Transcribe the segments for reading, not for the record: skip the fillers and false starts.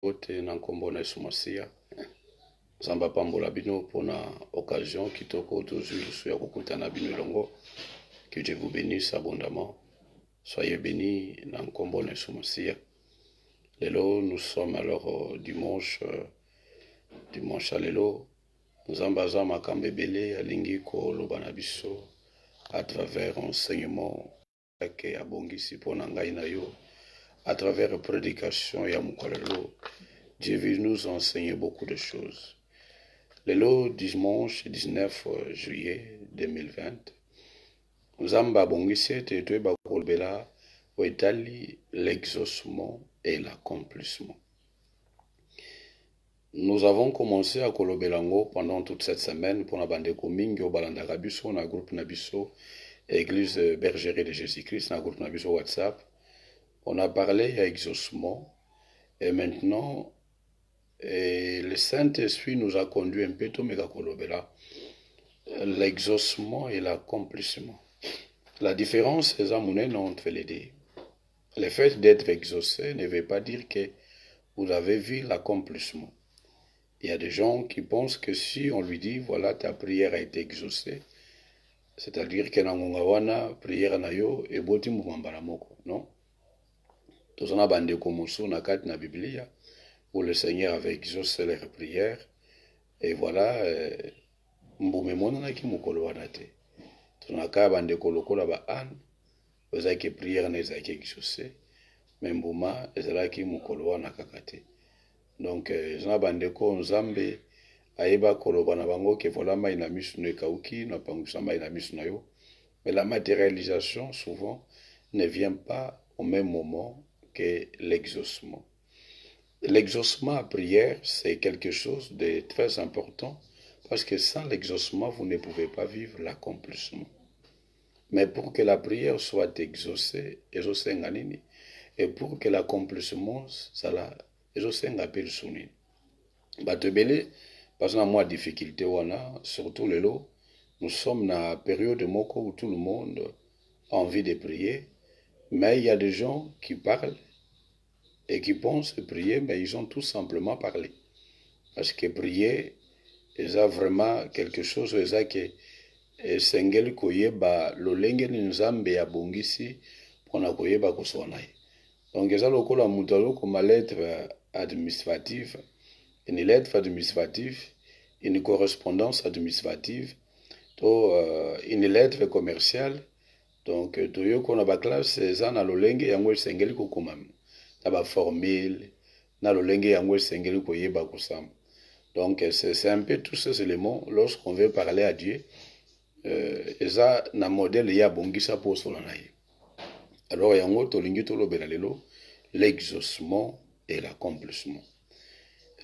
Ote na nkombo na Yesu Masia. Zamba pambola bino pona occasion kitoko tozwi lusu ya kokutana bino elongo. Que Dieu vous bénisse abondamment. Soyez bénis na nkombo na Yesu Masia. Lelo nous sommes alors dimanche à lelo. Nzamba aza makambo ebele alingi koloba na biso à travers enseignement ke abongisi pona ngai na yo. À travers la prédication ya mukolelo, Dieu veut nous enseigner beaucoup de choses. Le dimanche 19 juillet 2020, Nzamba bongisi te toyeba kolobela oetali l'exaucement et l'accomplissement. Nous avons commencé à kolobelango pendant toute cette semaine pour na bandeko mingi o balandaka biso na groupe na biso Église Bergerie de Jésus-Christ na groupe na biso WhatsApp. On a parlé d'exaucement et maintenant le Saint-Esprit nous a conduit un peu tout mégakolobela l'exaucement et l'accomplissement. La différence est entre les deux. Le fait d'être exaucé ne veut pas dire que vous avez vu l'accomplissement. Il y a des gens qui pensent que si on lui dit voilà ta prière a été exaucée, c'est-à-dire que na prière na yo et boti mumambala moko, non? Tous on a bandé comme na kati na Biblia où le Seigneur avait exaucé leurs prières et voilà mbume mona ki mukolo wana te. Tunaka bandé kolokola ba an ozaki prière na ezaki exaucé mais mbuma ezalaki mukolo wana kakate. Donc zona bandé ko nzambe ayeba koloba na bango ke voilà mai na misu ne kauki na pangusa mai na misu na yo. Mais la matérialisation souvent ne vient pas au même moment que l'exaucement. L'exaucement à prière, c'est quelque chose de très important parce que sans l'exaucement, vous ne pouvez pas vivre l'accomplissement. Mais pour que la prière soit exaucée, et pour que l'accomplissement, ça la exaucée ngapel sunini. Batebele, parce que moi difficulté wana, surtout le lot, nous sommes dans une période moko où tout le monde a envie de prier, mais il y a des gens qui parlent et qui pensent prier, mais ils ont tout simplement parlé. Parce que prier, c'est vraiment quelque chose que sengeli koyeba lolenge ni nzambe ya bongisi pona koyeba kosonai. Donc eza lokola mutalo comme lettre administrative, une lettre administrative, une correspondance administrative, une lettre commerciale. Donc toyo kona ba classe eza na lolenge yango sengeli kokomam. Na ba formule na lolenge yango sengeli koyeba kosam. Donc c'est un peu tous ces éléments lorsqu'on veut parler à Dieu. Eza na modèle ya bongisa po solanaye. Alors yango tolingi tolobela lelo l'exaucement et l'accomplissement.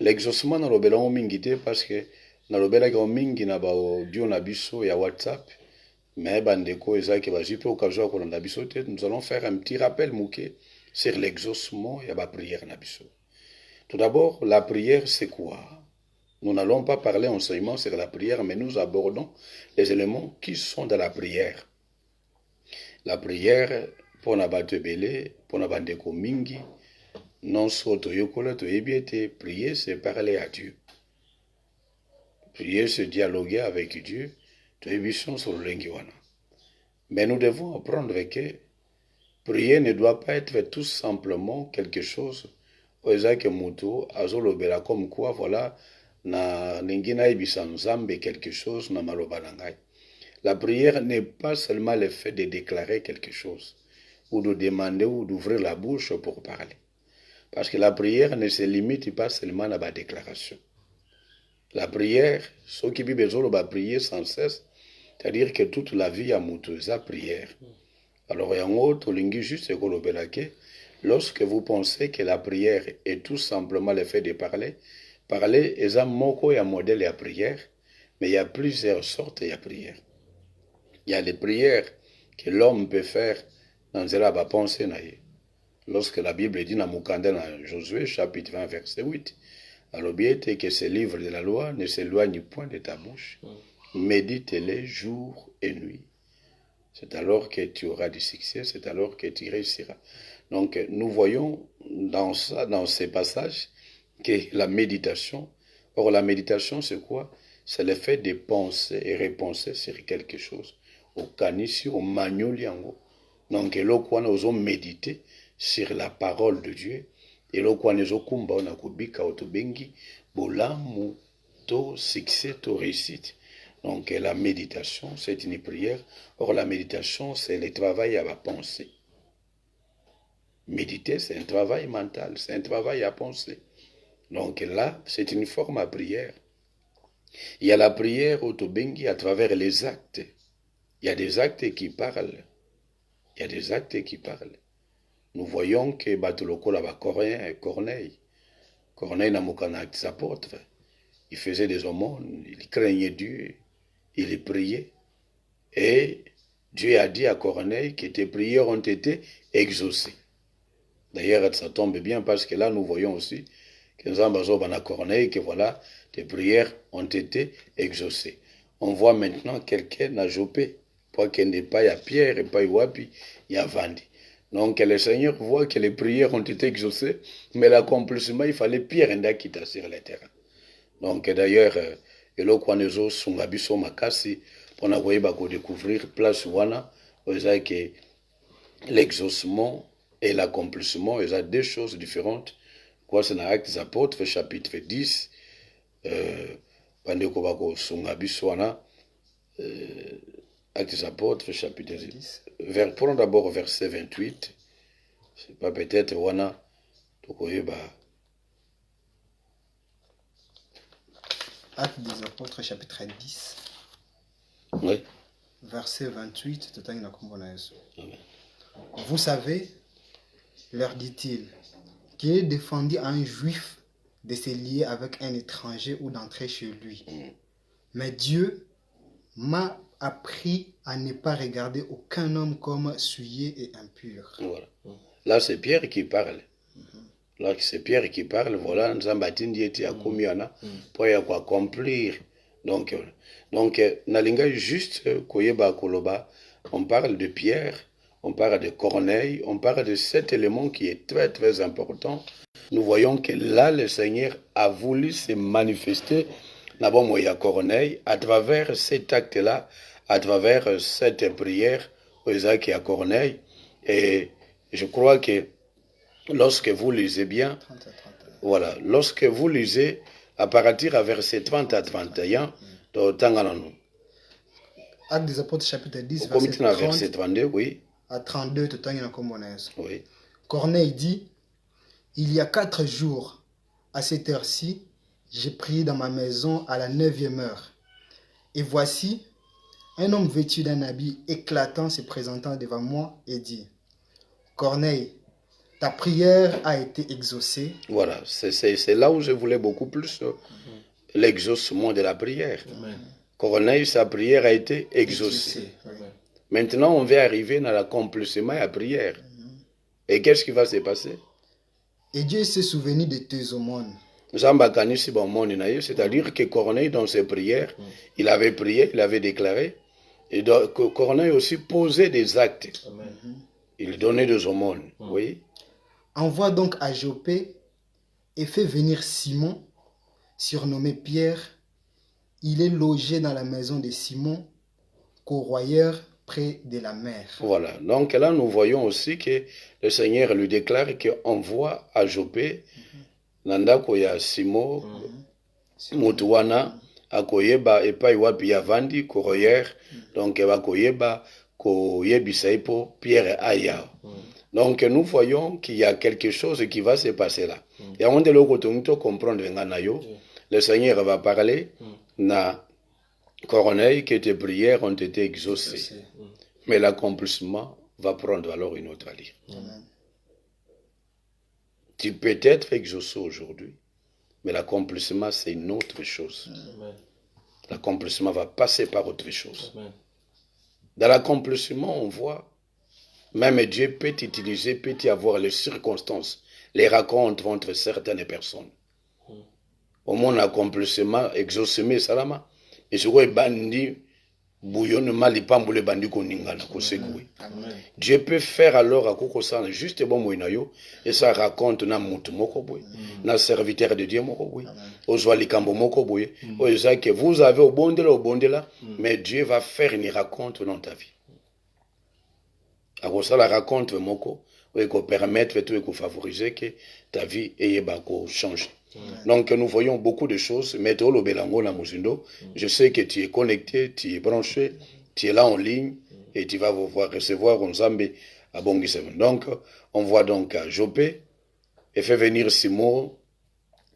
L'exaucement na lobela mingi te parce que na lobela ka mingi na ba audio na biso ya WhatsApp. Mais bandeko ezaki bazipe occasion kolanda biso te, nous allons faire un petit rappel mouké sur l'exaucement et la prière na biso. Tout d'abord, la prière c'est quoi? Nous n'allons pas parler enseignement sur la prière, mais nous abordons les éléments qui sont dans la prière. La prière, pour nabate belé, pour nabandeko mingi, non soto yokola to ebiete, prier c'est parler à Dieu. Prier c'est dialoguer avec Dieu. Mais nous devons apprendre que prier ne doit pas être tout simplement quelque chose comme quoi voilà na ningina ibisa nzambe quelque chose na maloba na ngai. La prière n'est pas seulement le fait de déclarer quelque chose ou de demander ou d'ouvrir la bouche pour parler. Parce que la prière ne se limite pas seulement à la déclaration. La prière, ceux qui besoin de prier sans cesse, c'est-à-dire que toute la vie a moutou sa prière. Alors, il y a un autre lingue juste lorsque vous pensez que la prière est tout simplement le fait de parler, parler est un mot et un modèle de la prière, mais il y a plusieurs sortes de prières. Il y a les prières que l'homme peut faire dans la pensée. Lorsque la Bible dit dans Josué, chapitre 20, verset 8, alors bien que ce livre de la loi ne s'éloigne point de ta bouche, médite-les jour et nuit. C'est alors que tu auras du succès, c'est alors que tu réussiras. Donc nous voyons dans ces passages que la méditation. Or, la méditation, c'est quoi? C'est le fait de penser et repenser sur quelque chose. Au kanisi, au magnoliango. Donc, eloko wana ozo méditer sur la parole de Dieu. Eloko wana ezo kumba na kubika otobengi bolamu to succès to réussite. Donc, la méditation, c'est une prière. Or, la méditation, c'est le travail à la pensée. Méditer, c'est un travail mental, c'est un travail à penser. Donc là, c'est une forme à prière. Il y a la prière au Tobengi à travers les actes. Il y a des actes qui parlent. Il y a des actes qui parlent. Nous voyons que Batoloko là-bas, Corneille n'a aucun acte apôtre. Il faisait des aumônes, il craignait Dieu, il priait. Et Dieu a dit à Corneille que tes prières ont été exaucées. D'ailleurs, ça tombe bien parce que là, nous voyons aussi que nous avons à Corneille, que voilà, tes prières ont été exaucées. On voit maintenant quelqu'un à Jopé, pour qu'il n'ait pas à Pierre et pas à Wapi, il y a Vandi. Donc le Seigneur voit que les prières ont été exaucées, mais l'accomplissement, il fallait Pierre et qui sur le terrain. Donc d'ailleurs, eloko nezo sungabiso makasi, pour nous découvrir place wana, que l'exaucement et l'accomplissement, il y a deux choses différentes. Quoi, c'est dans Actes des Apôtres, chapitre 10. Actes des Apôtres, chapitre 10. Prenons d'abord verset 28. C'est pas peut-être wana. Actes des Apôtres, chapitre 10. Oui. Verset 28. Vous savez, leur dit-il, qu'il est défendu à un juif de se lier avec un étranger ou d'entrer chez lui. Mais Dieu m'a appris à ne pas regarder aucun homme comme souillé et impur. Voilà. Là, c'est Pierre qui parle. Là, c'est Pierre qui parle. Voilà, nous avons bâti pour accomplir. Donc, Nalinga juste Koyeba Koloba, on parle de Pierre, on parle de Corneille, on parle de cet élément qui est très très important. Nous voyons que là, le Seigneur a voulu se manifester d'abord à Corneille à travers cet acte-là, à travers cette prière au Isaac et à Corneille. Et je crois que lorsque vous lisez bien, voilà, lorsque vous lisez à partir à verset 30 à 31, Actes des Apôtres, chapitre 10, verset 32, oui. À 32, oui. Corneille dit, il y a 4 jours, à cette heure-ci, j'ai prié dans ma maison à la 9e heure. Et voici, un homme vêtu d'un habit éclatant se présentant devant moi et dit, Corneille, ta prière a été exaucée. Voilà, c'est là où je voulais beaucoup plus l'exaucement de la prière. Amen. Corneille, sa prière a été exaucée. Maintenant, on va arriver dans l'accomplissement de la prière. Et qu'est-ce qui va se passer? Et Dieu s'est souvenu de tes aumônes. C'est-à-dire que Corneille, dans ses prières, il avait prié, il avait déclaré. Et donc, Corneille aussi posait des actes. Amen. Il donnait des aumônes. Oui. Envoie donc à Jopé et fais venir Simon, surnommé Pierre. Il est logé dans la maison de Simon, corroyeur près de la mer. Voilà. Donc là, nous voyons aussi que le Seigneur lui déclare qu'on voit à Jopé, Nanda koya Simon, Mutuana, akoyeba epai wapi yavandi, corroyeur, donc eba koyeba koyebisaipo Pierre aya. Donc nous voyons qu'il y a quelque chose qui va se passer là. Et on doit comprendre le Seigneur va parler na Corneille que tes prières ont été exaucées. Mais l'accomplissement va prendre alors une autre allure. Tu peux être exaucé aujourd'hui, mais l'accomplissement c'est une autre chose. L'accomplissement va passer par autre chose. Dans l'accomplissement, on voit même Dieu peut t'utiliser, peut y avoir les circonstances, les rencontres entre certaines personnes. Au moins, accomplissement, exaucement, salama. Et je vois bandi, bouillonne malipambule bandiko ningana kosekoué. Dieu peut faire alors à kokosana juste bon moinayo et ça raconte na mutu moko boy na serviteur de Dieu moko boy ozwa likambo moko boy oza que vous avez au bondela mais Dieu va faire une raconte dans ta vie. Alors ça la raconte moko et qu'on permettre tout et qu'on favoriser que ta vie ait bako changer. Donc nous voyons beaucoup de choses. Météo Lobelango na Muzindo, je sais que tu es connecté, tu es branché, tu es là en ligne et tu vas recevoir Nzambe à Bongisem. Donc on voit donc à Jopé et fait venir Simon.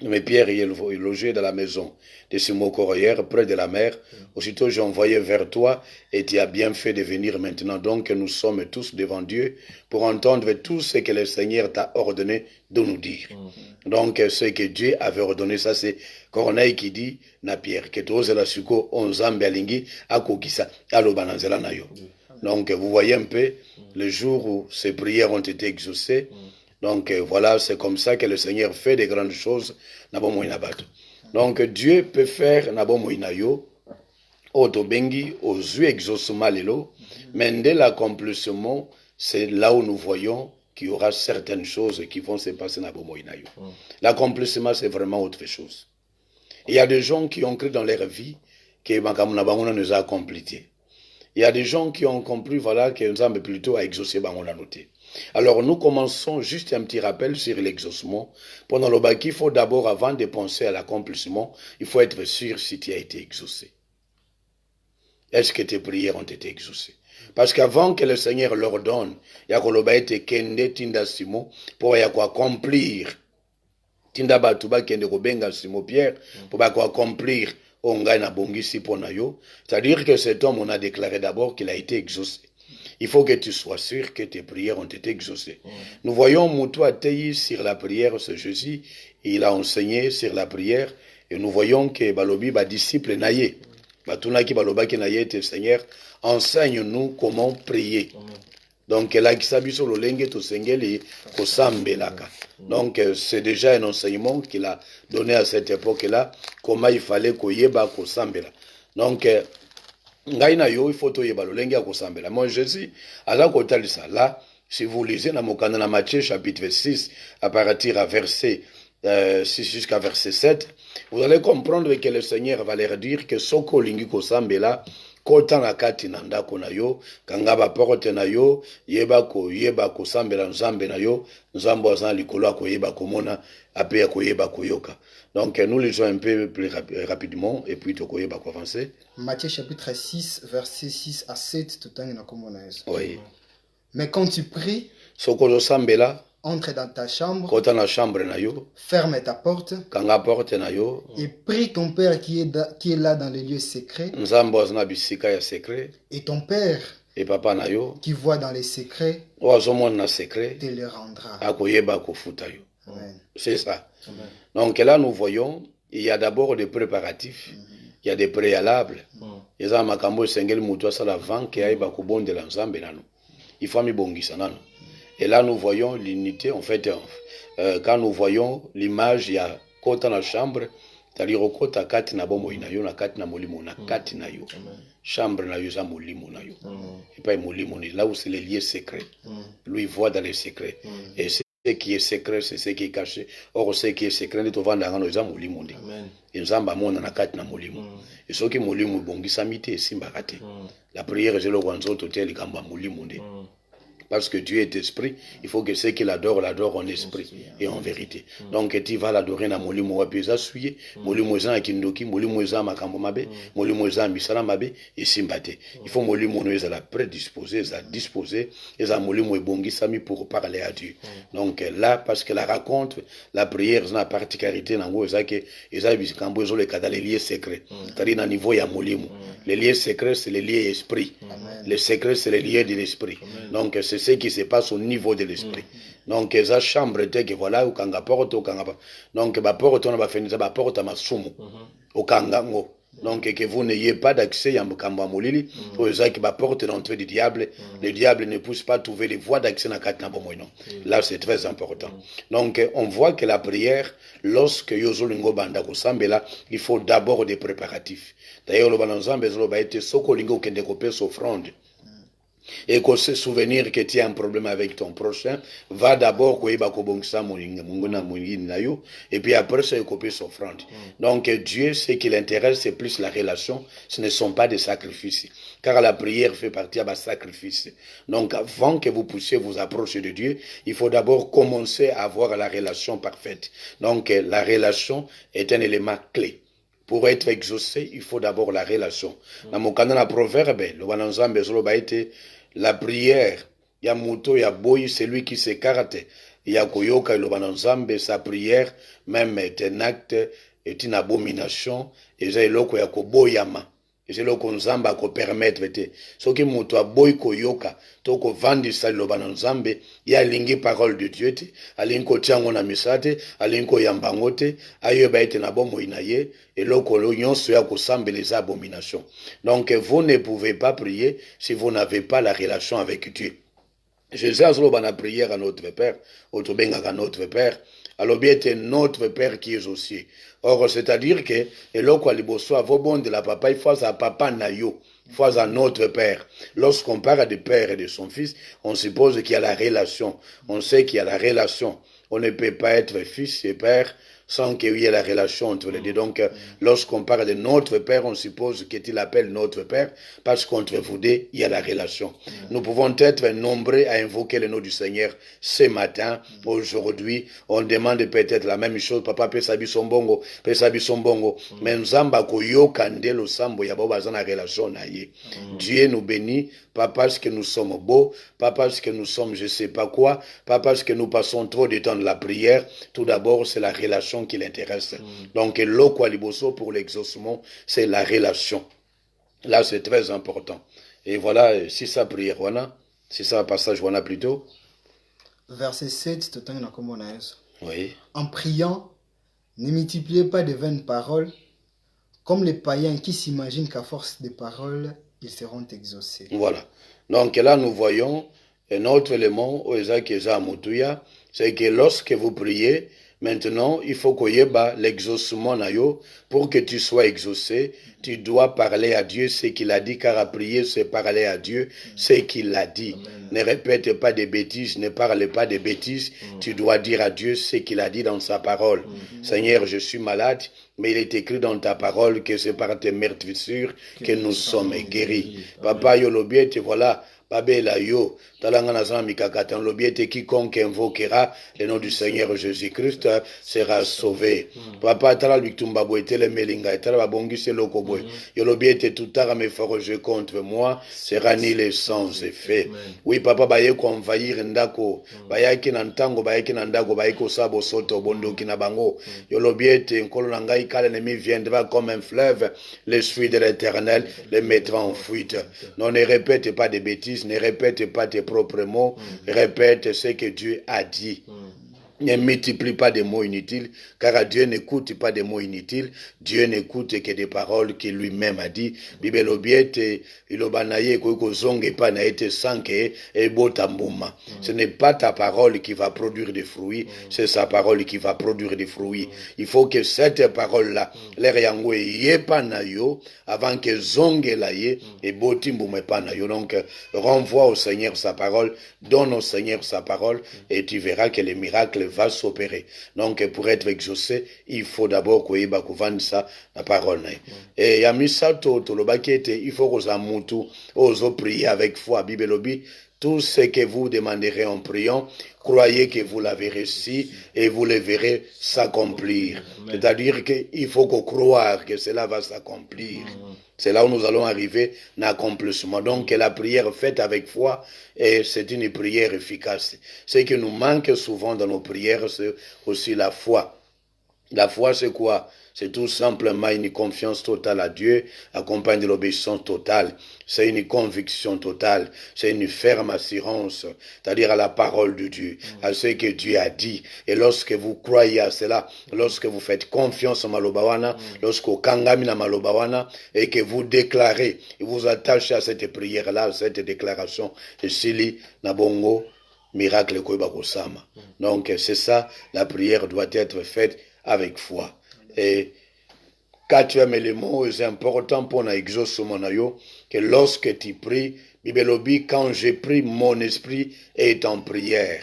Mais Pierre il logeait dans la maison de Simon Corrière, près de la mer. Aussitôt j'ai envoyé vers toi et tu as bien fait de venir maintenant. Donc nous sommes tous devant Dieu pour entendre tout ce que le Seigneur t'a ordonné de nous dire. Donc ce que Dieu avait ordonné, ça c'est Corneille qui dit na Pierre que tous la suko onzambe alingi akokisa alobananzela nayo. Donc vous voyez un peu le jour où ces prières ont été exaucées. Donc voilà, c'est comme ça que le Seigneur fait des grandes choses. Donc Dieu peut faire nabomoinayo, otobengi, aux yeux exaucement lelo, mais dès l'accomplissement, c'est là où nous voyons qu'il y aura certaines choses qui vont se passer nabomoinayo. L'accomplissement, c'est vraiment autre chose. Il y a des gens qui ont cru dans leur vie que Makamuna nous a accompli. Il y a des gens qui ont compris, voilà, que nous avons plutôt à exaucer Bangola noté. Alors nous commençons juste un petit rappel sur l'exaucement. Pendant le bac, il faut d'abord, avant de penser à l'accomplissement, il faut être sûr si tu as été exaucé. Est-ce que tes prières ont été exaucées? Parce qu'avant que le Seigneur leur donne, il y a été kende tinda simo pour accomplir. Tinda batuba kende kobenga simo Pierre pour accomplir onga na bongisi ponayo. C'est-à-dire que cet homme, on a déclaré d'abord qu'il a été exaucé. Il faut que tu sois sûr que tes prières ont été exaucées. Nous voyons Moutou Atei sur la prière, ce Jésus, il a enseigné sur la prière, et nous voyons que Balobi, disciple naïe, Batunaki Baloba qui naïe, Seigneur, enseigne-nous comment prier. Donc là, qui s'habille sur le lengue, tout sengeli, kosambelaka. Donc c'est déjà un enseignement qu'il a donné à cette époque-là, comment il fallait koyeba kosambela. Donc il faut tout yeba kosambela. Moi Jésus, ala kotalisa là, si vous lisez dans Mokana Matthieu chapitre 6, à partir à verset 6 jusqu'à verset 7, vous allez comprendre que le Seigneur va leur dire que soko lingi kosambela kota na kati na ndako na yo, kangaba porte na yo, yeba ko sambela nzambe na yo, nzambo azan likolo ko yeba komona, ape ko yeba koyoka. Donc nous lisons un peu plus rapidement et puis to yeba ko avancer. Matthieu chapitre 6 verset 6 à 7 tout na komona eso. Oui. Mais quand tu pries, soko sambela, entre dans ta chambre, kota na chambre na yo, ferme ta porte, kanga porte na yo, et prie ton Père qui est là dans les lieux secrets, nzambo azana bisika ya secret, et ton Père et papa na yo, qui voit dans les secrets, na secret, te le rendra. Akoyeba ko futa yo. Amen. C'est ça. Amen. Donc là nous voyons, il y a d'abord des préparatifs, il y a des préalables. Il y a makambo sengel mutu sala van ke aiba ko bondela nzambe nano. Il faut mi bongisa nano. Et là, nous voyons l'unité, en fait, quand nous voyons l'image, il y a kota na chambre, c'est-à-dire kota kati na bomo inayo, na kati na molimo, na kati na yo. Chambre na yo, za molimo na yo. Et pas molimo, là où c'est les lieux secrets. Lui, il voit dans les secrets. Et ce qui est secret, c'est ce qui est caché. Or, ce qui est secret, nous devons dans nos âmes molimo. Et nous avons mon na kati na molimo. Et ce qui est molimo, bongi samite, simbarate. La prière, je le vois en autre hôtel, gamba molimo. Parce que Dieu est esprit, il faut que ceux qui l'adorent en esprit et en vérité. Donc tu vas l'adorer na molimo wapeza suye, molimo za kindoki, molimo za makambo mabe, molimo za misala mabe et simbate. Il faut molimo no za la prédisposer, za disposer, et za molimo ebongi sami pour parler à Dieu. Donc là parce que la raconte, la prière c'est la particularité nango za que eza bikambo zo le kada les lieux secrets. C'est-à-dire na niveau ya molimo. Les lieux secrets c'est les lieux esprit. Les secrets c'est les lieux de l'esprit. Donc c'est ce qui se passe au niveau de l'esprit. Donc eza chambre te que voilà ou kanga porte ou kanga. Donc ba porte on va finir ba porte masumu. Au kanga ngo Donc, que vous n'ayez pas d'accès à Mukambamolili, pour ça qui va porter l'entrée du diable. Le diable ne pousse pas à trouver les voies d'accès à Katnabomoino. Là, c'est très important. Donc, on voit que la prière, lorsque Yozolingo Bandako Sambela, il faut d'abord des préparatifs. D'ailleurs, le Bananzambe, Zoloba été Sokolingo Kendekopé s'offrande. Et qu'on se souvenir que tu as un problème avec ton prochain, va d'abord et puis après ça copier son offrande. Donc Dieu, ce qui l'intéresse, c'est plus la relation, ce ne sont pas des sacrifices. Car la prière fait partie d'un sacrifice. Donc avant que vous puissiez vous approcher de Dieu, il faut d'abord commencer à avoir la relation parfaite. Donc la relation est un élément clé. Pour être exaucé, il faut d'abord la relation. Dans mon canon, la proverbe, le Wananzambe Zoloba été la prière, ya muto ya boy, c'est lui qui s'écarte. Ya koyoka le Wananzambe, sa prière, même est un acte, est une abomination, et c'est loko ya koboyama. Et c'est loko nzamba ko permettre te. Ce qui muto a boy koyoka, toko vandi sa le Wananzambe, ya lingi parole de Dieu te, alinko tiango na misate, alinko yambangote, ayo ba ete na bomo inaye, et l'on se les abominations. Donc, vous ne pouvez pas prier si vous n'avez pas la relation avec Dieu. Jésus a dit la prière à notre Père, à notre Père, alors bien c'est notre Père qui est aussi. Or, c'est-à-dire que, et l'on liboso a vos bons de la papa, il faut à papa nayo, il faut à notre Père. Lorsqu'on parle de Père et de son Fils, on suppose qu'il y a la relation. On sait qu'il y a la relation. On ne peut pas être fils et père sans qu'il y ait la relation entre les deux. Donc, lorsqu'on parle de notre Père, on suppose qu'il appelle notre Père, parce qu'entre vous deux, il y a la relation. Nous pouvons être nombreux à invoquer le nom du Seigneur ce matin, aujourd'hui. On demande peut-être la même chose. Papa, Pesabi Sombongo, mais nous avons koyokande lo sambo ya bazana relation na ye. Dieu nous bénit, pas parce que nous sommes beaux, pas parce que nous sommes je sais pas quoi, pas parce que nous passons trop de temps de la prière. Tout d'abord, c'est la relation qui l'intéresse. Donc, l'eau liboso pour l'exaucement, c'est la relation. Là, c'est très important. Et voilà, si ça prière, voilà, si ça passage, voilà plutôt. Verset 7, oui. En priant, ne multipliez pas de vaines paroles, comme les païens qui s'imaginent qu'à force de paroles, ils seront exaucés. Voilà. Donc là, nous voyons un autre élément, c'est que lorsque vous priez, maintenant, il faut qu'il y ait l'exaucement pour que tu sois exaucé. Tu dois parler à Dieu ce qu'il a dit, car à prier, c'est parler à Dieu ce qu'il a dit. Amen. Ne répète pas des bêtises, ne parle pas des bêtises. Tu dois dire à Dieu ce qu'il a dit dans sa parole. Seigneur, je suis malade, mais il est écrit dans ta parole que c'est par tes meurtrissures que nous sommes guéris. Papa, Yolobiet, voilà. Babela yo, talangana zami kakatan lobiete quiconque invoquera le nom du Seigneur Jésus-Christ sera sauvé. Papa tala bitumba boetele melinga tala babongi se lokoboy. Yo lobiete tutara me forge contre moi sera nul sans effet. Oui papa baye ko envahir ndako, bayaki na ntango bayaki na ndako bayiko sabo soto bondoki na bango. Yo lobiete nkolo na ngai kala l'ennemi viendra comme un fleuve, l'esprit de l'Éternel les mettra en fuite. Non, ne répète pas de bêtises. Ne répète pas tes propres mots, répète ce que Dieu a dit. Ne multiplie pas des mots inutiles, car Dieu n'écoute pas des mots inutiles. Dieu n'écoute que des paroles qu'il lui-même a dit. Bible obiete, ilobanaye kokozonge pa na ete sanke e botambuma. Ce n'est pas ta parole qui va produire des fruits, c'est sa parole qui va produire des fruits. Il faut que cette parole-là, l'air yango ye pa na yo, avant que zonge la ye, et botimbume pa na yo. Donc, renvoie au Seigneur sa parole, donne au Seigneur sa parole, et tu verras que les miracles va s'opérer. Donc, pour être exaucé, il faut d'abord qu'on y ait ça, la parole. Et yamisato, tolobakete, il faut qu'on amutu, oso prier avec foi, bibelobi, tout ce que vous demanderez en priant, croyez que vous l'avez reçu et vous le verrez s'accomplir. C'est-à-dire qu'il faut qu'on croire que cela va s'accomplir. C'est là où nous allons arriver à l'accomplissement. Donc, la prière faite avec foi, et c'est une prière efficace. Ce qui nous manque souvent dans nos prières, c'est aussi la foi. La foi, c'est quoi? C'est tout simplement une confiance totale à Dieu, accompagnée de l'obéissance totale. C'est une conviction totale. C'est une ferme assurance, c'est-à-dire à la parole de Dieu, à ce que Dieu a dit. Et lorsque vous croyez à cela, lorsque vous faites confiance à Malobawana, lorsque vous kangami à Malobawana, et que vous déclarez, et vous attachez à cette prière-là, à cette déclaration, et Sili Nabongo, miracle koyeba kosama. Donc c'est ça, la prière doit être faite avec foi. Et quatrième élément, c'est important pour na exaucement na yo, que lorsque tu pries, Bibelobi, quand je prie, mon esprit est en prière.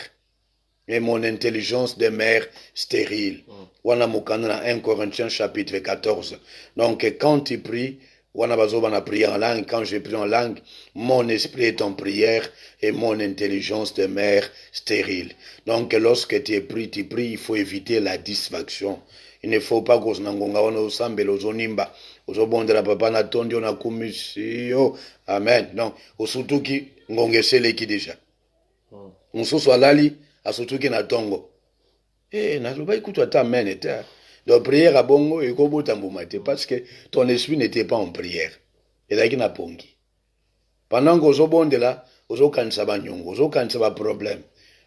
Et mon intelligence demeure stérile. Wana mukana na 1 Corinthiens chapitre 14. Donc quand tu pries, wana bazoba na prière en langue, quand je prie en langue, mon esprit est en prière et mon intelligence demeure stérile. Donc lorsque tu pries, il faut éviter la distraction. Il ne faut pas que nangonga wana osambela ozonimba ozobondela papa na tondi ona kumisio. Amen. Donc osutuki ngongeseleki déjà. Mususu alali asutuki na tongo. Naloba ikutu ata amen eta. Donc prière à bongo et kobota mbumate parce que ton esprit n'était pas en prière. Et là qui n'a pongi. Pendant que ozobondela ozokanisa banyongo, ozokanisa ba problème.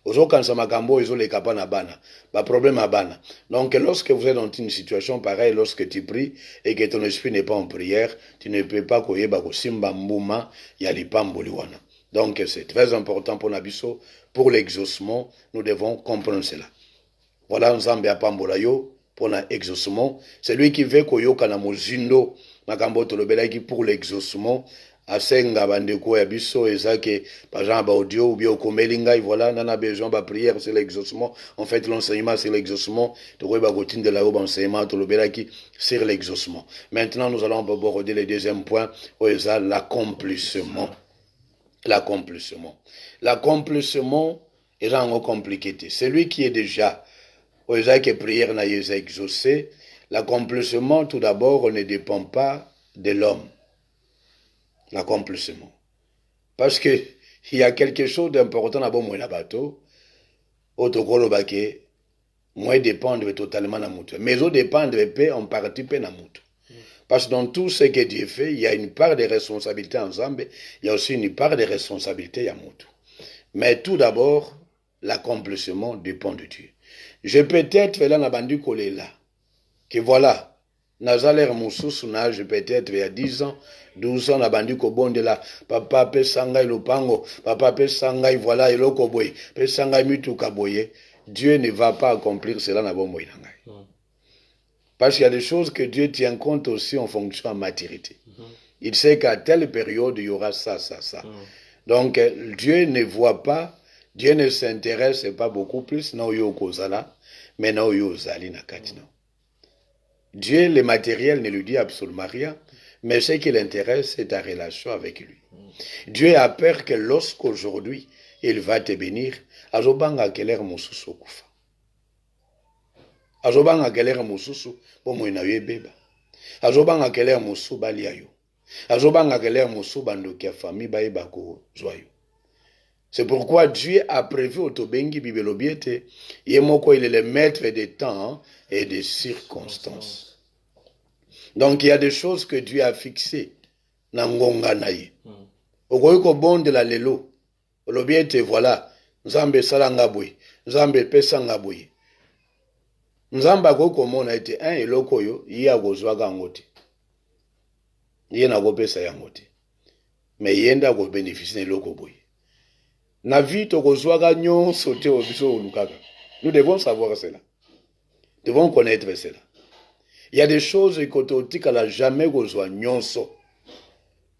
Ozokanisa makambo ezoleka pa na bana, ba problème à bana. Donc lorsque vous êtes dans une situation pareille, lorsque tu pries et que ton esprit n'est pas en prière, tu ne peux pas koyeba ko simba mbuma ya lipamboli wana. Donc c'est très important pour Nabiso, pour l'exaucement, nous devons comprendre cela. Voilà Nzambe apambola yo pour l'exaucement, c'est lui qui veut koyoka na mozindo makambo tolobelaki pour l'exaucement. Asenga bandeko ya biso ezake par exemple audio ou bien komelinga voilà nana besoin ba prière c'est l'exaucement. En fait l'enseignement c'est l'exaucement. To ba gotine de la haut enseignement to lobelaki sur l'exaucement. Maintenant nous allons aborder le deuxième point oza l'accomplissement. L'accomplissement. L'accomplissement est vraiment compliqué. Celui qui est déjà oza que prière na yeza exaucé, l'accomplissement tout d'abord ne dépend pas de l'homme. L'accomplissement. Parce que il y a quelque chose d'important à bon moi la bateau. Autokolo bake, moi dépendre totalement na mutu. Mais au dépendre peu en partie peu na mutu. Parce que dans tout ce que Dieu fait, il y a une part de responsabilité ensemble, il y a aussi une part de responsabilité à mutu. Mais tout d'abord, l'accomplissement dépend de Dieu. Je peux être là na bandu kolé là. Que voilà, Nazaler Moussousou nage peut-être il y a 10 ans, 12 ans, na bandi ko bonde la, papa pe sangai lopango, papa pe sangai voilà eloko boye, pe sangai mituka boye. Dieu ne va pas accomplir cela na bombo inangai. Parce qu'il y a des choses que Dieu tient compte aussi en fonction de maturité. Il sait qu'à telle période il y aura ça, ça, ça. Donc Dieu ne voit pas, Dieu ne s'intéresse pas beaucoup plus na yo kozala, mais na yo zali na katina. Dieu, le matériel ne lui dit absolument rien, mais ce qui l'intéresse, c'est ta relation avec lui. Dieu a peur que lorsqu'aujourd'hui, il va te bénir, azobanga keler mususu kufa. Azobanga keler mususu, bomo inawe beba. Azobanga keler musu baliayo. Azobanga keler musu bandoki ya famille baeba ko joyo. C'est pourquoi Dieu a prévu au Tobengi Bibelobiete, Yemoko il est le maître des temps et des circonstances. Donc il y a des choses que Dieu a fixées. Nangonga naye. Okoyoko bon de la lelo. Lobiete voilà. Nzambe salanga boye. Nzambe pesanga boye. Nzamba koko mona ete un eloko yo iya kozwaga ngote. Yé na kopesa yangote. Mais yenda ko bénéficier eloko boye. Na vie tokozwaga nyonso te obiso olukaka. Nous devons savoir cela. Nous devons connaître cela. Il y a des choses que la jamais kozwa nyonso.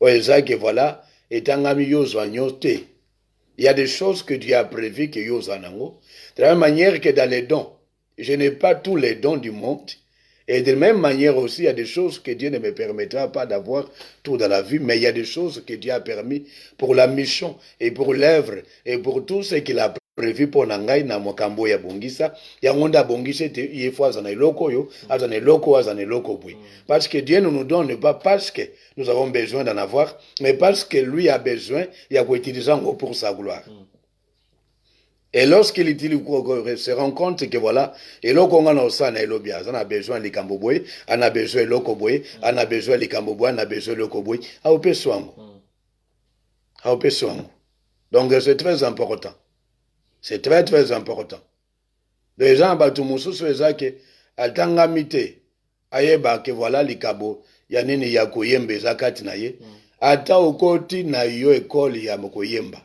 Oezake voilà, etangami yozwa nyote. Il y a des choses que Dieu a prévues que yozanango. De la même manière que dans les dons, je n'ai pas tous les dons du monde. Et de la même manière aussi, il y a des choses que Dieu ne me permettra pas d'avoir tout dans la vie, mais il y a des choses que Dieu a permis pour la mission et pour l'œuvre et pour tout ce qu'il a prévu pour Nangai na mokambo ya bongisa. Ya ngonda bongisa te yefo azana loko yo, azana loko bui. Parce que Dieu ne nous donne pas parce que nous avons besoin d'en avoir, mais parce que lui a besoin, il y a quoi utiliser pour sa gloire. Et lorsqu'il se rend compte que voilà, et là qu'on a ça, on a besoin de Kamboboy, on a besoin de Lokoboy, on a besoin de Kamboboy, on a besoin de Lokoboy, à Opé Soango. À Opé Soango. Donc c'est très important. C'est très très important. Les gens, Batumusu, c'est ça que, à Tangamite, ayeba que voilà, likabo, yanini ya koyembe zakati na ye, ata okoti na yo ekoli ya mokoyemba.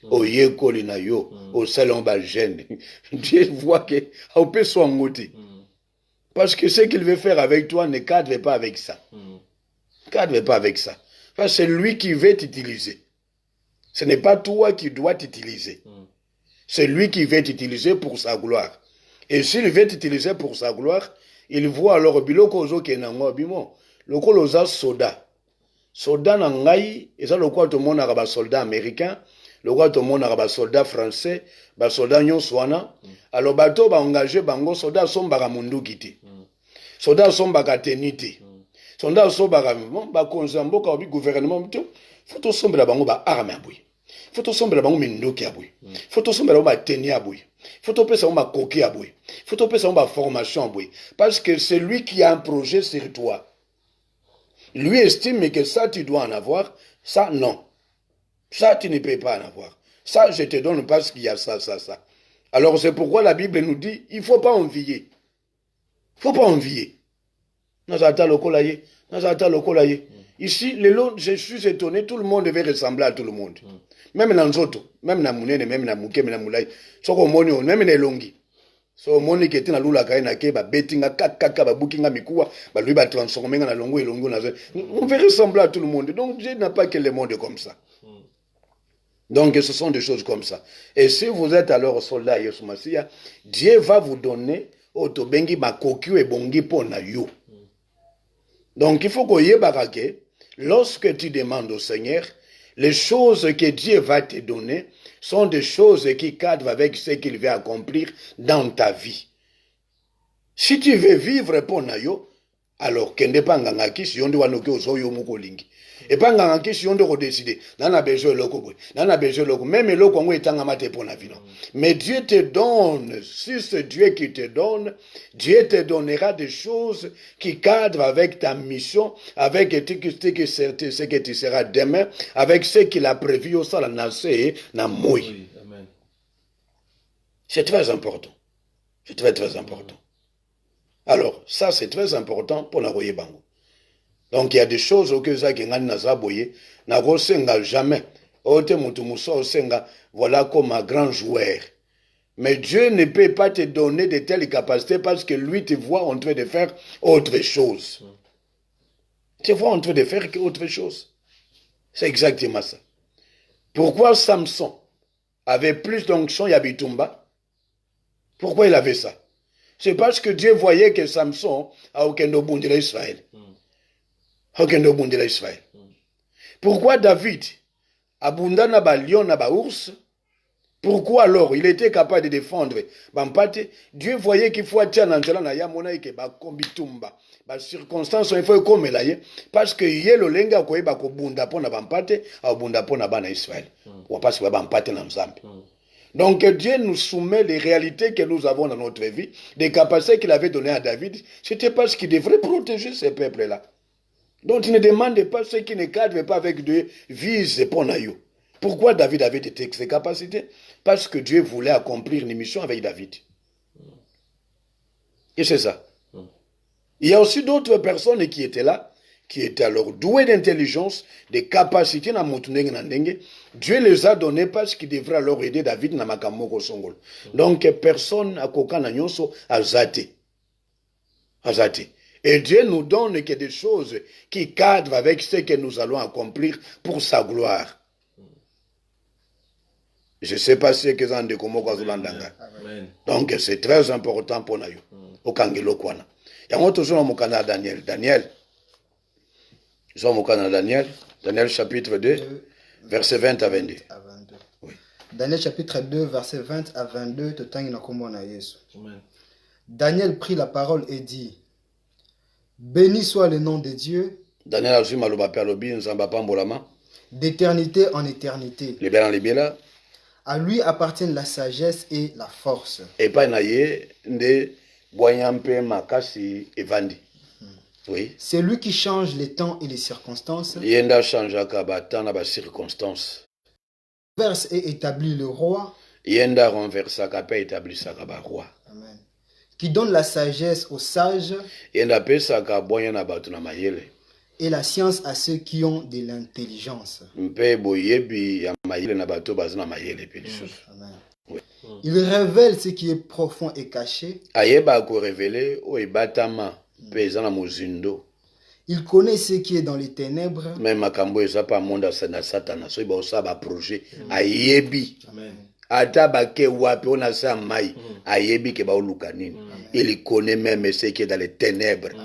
Oyekoli na yo, au salon bagène. Dieu voit que, au peut soit ngoti. Parce que ce qu'il veut faire avec toi ne cadre pas avec ça. Ne cadre pas avec ça. Parce que c'est lui qui veut t'utiliser. Ce n'est pas toi qui dois t'utiliser. C'est lui qui veut t'utiliser pour sa gloire. Et s'il veut t'utiliser pour sa gloire, il voit alors biloko ozo kenango bimo. Loko loza soda. Soda na ngai, et ça le quoi tout le monde a soldat américain, le quoi tout le monde a soldat français, ba soldat nyonswana. Alors bato ba engagé bango soldat sombaka mundu kiti. Soldat sombaka tenite. Soldat sombaka ba konzambo ka bi gouvernement mto. Faut to sombela bango ba arme abui. Faut to sombela bango mindoki abui. Faut to sombela ba teni abui. Faut to pesa ba koki abui. Faut to pesa ba formation abui. Parce que c'est lui qui a un projet sur toi. Lui estime que ça, tu dois en avoir. Ça, non. Ça, tu ne peux pas en avoir. Ça, je te donne parce qu'il y a ça, ça, ça. Alors, c'est pourquoi la Bible nous dit, il ne faut pas envier. Il ne faut pas envier. Ici, je suis étonné, tout le monde devait ressembler à tout le monde. Même dans Zoto, même dans Mounene, même dans Mouké, même dans Moulay, même dans Longi. So moni kete na lula kaina ke ba bettinga kaka ba bookinga mikuwa ba lui ba transformer na longo et longo na on veut ressembler à tout le monde. Donc Dieu n'a pas que le monde comme ça. Donc ce sont des choses comme ça. Et si vous êtes alors soldat Yesumasia, Dieu va vous donner otobengi makoki et bongi pona yo. Donc il faut que lorsque tu demandes au Seigneur, les choses que Dieu va te donner sont des choses qui cadrent avec ce qu'il veut accomplir dans ta vie. Si tu veux vivre pour Nayo, alors kende pa ngangaki si yonde wanoke ozoyo mukolingi. Et pas ngangaki si yonde redécider. Nana besoin loko boy. Nana besoin loko. Même loko ngo etanga mate pour na vie. Mais Dieu te donne, si c'est Dieu qui te donne, Dieu te donnera des choses qui cadrent avec ta mission, avec ce que tu seras demain, avec ce qu'il a prévu au sol na se na moi. C'est très important. C'est très très important. Alors, ça c'est très important pour la roye bango. Donc il y a des choses auxquelles ça qui n'a zaboye, n'a rosenga jamais. Ote mutumuso osenga, voilà comme un grand joueur. Mais Dieu ne peut pas te donner de telles capacités parce que lui te voit en train de faire autre chose. Tu vois en train de faire autre chose. C'est exactement ça. Pourquoi Samson avait plus d'onction Yabitumba? Pourquoi il avait ça? C'est parce que Dieu voyait que Samson a aucun obundé d'Israël. Aucun obundé d'Israël. Pourquoi David abunda na ba lion na ba ours? Pourquoi alors il était capable de défendre Bampate? Dieu voyait qu'il faut attirer dans la yamona et que ba kombitumba. Ba circonstance il faut comme là parce que yelo lenga ko eba ko bunda pona Bampate au bunda pona bana Israël. Ou parce que Bampate na Mzambi. Donc Dieu nous soumet les réalités que nous avons dans notre vie, des capacités qu'il avait données à David. C'était parce qu'il devrait protéger ces peuples-là. Donc il ne demande pas ce qui ne cadre pas avec Dieu, vise pour Nayo. Pourquoi David avait ces capacités? Parce que Dieu voulait accomplir une mission avec David. Et c'est ça. Il y a aussi d'autres personnes qui étaient là, qui étaient alors doués d'intelligence, de capacités na mutunenge na ndenge. Dieu les a donnés parce qu'il devrait alors aider David na makamoko songol. Donc personne a koka na nyonso azate. Azate. Et Dieu nous donne que des choses qui cadrent avec ce que nous allons accomplir pour sa gloire. Je ne sais pas si c'est ça de comment Kwazulandanga. Donc c'est très important pour nous. Au Kangelo Kwana. Il y a un autre jour au Canada Daniel. Daniel. Nous sommes au Canada Daniel. Daniel chapitre 2, verset 20 à 22. Oui. Daniel chapitre 2, verset 20 à 22. Daniel prit la parole et dit: Béni soit le nom de Dieu, Daniel a d'éternité en éternité, À lui appartiennent la sagesse et la force. Et pas naye nde boyampe makasi evandi. Oui. C'est lui qui change les temps et les circonstances. Yenda changeaka batan na ba circonstances. Verse et établit le roi. Yenda renversaka pe établissaka ba roi. Amen. Qui donne la sagesse aux sages. Yenda pesaka boya na batu na mayele. Et la science à ceux qui ont de l'intelligence. Mpe boyebi ya mayele na batu bazana mayele pe lisusu. Amen. Oui. Il révèle ce qui est profond et caché. Ayeba ko révéler o ebatama pe ezana mozindo. Il connaît ce qui est dans les ténèbres. Même makambo eza pa monda sana satana so ba osaba projet ayebi. Amen. Ata bake wapi on a sa mai ayebi ke ba oluka nini. Il connaît même ce qui est dans les ténèbres.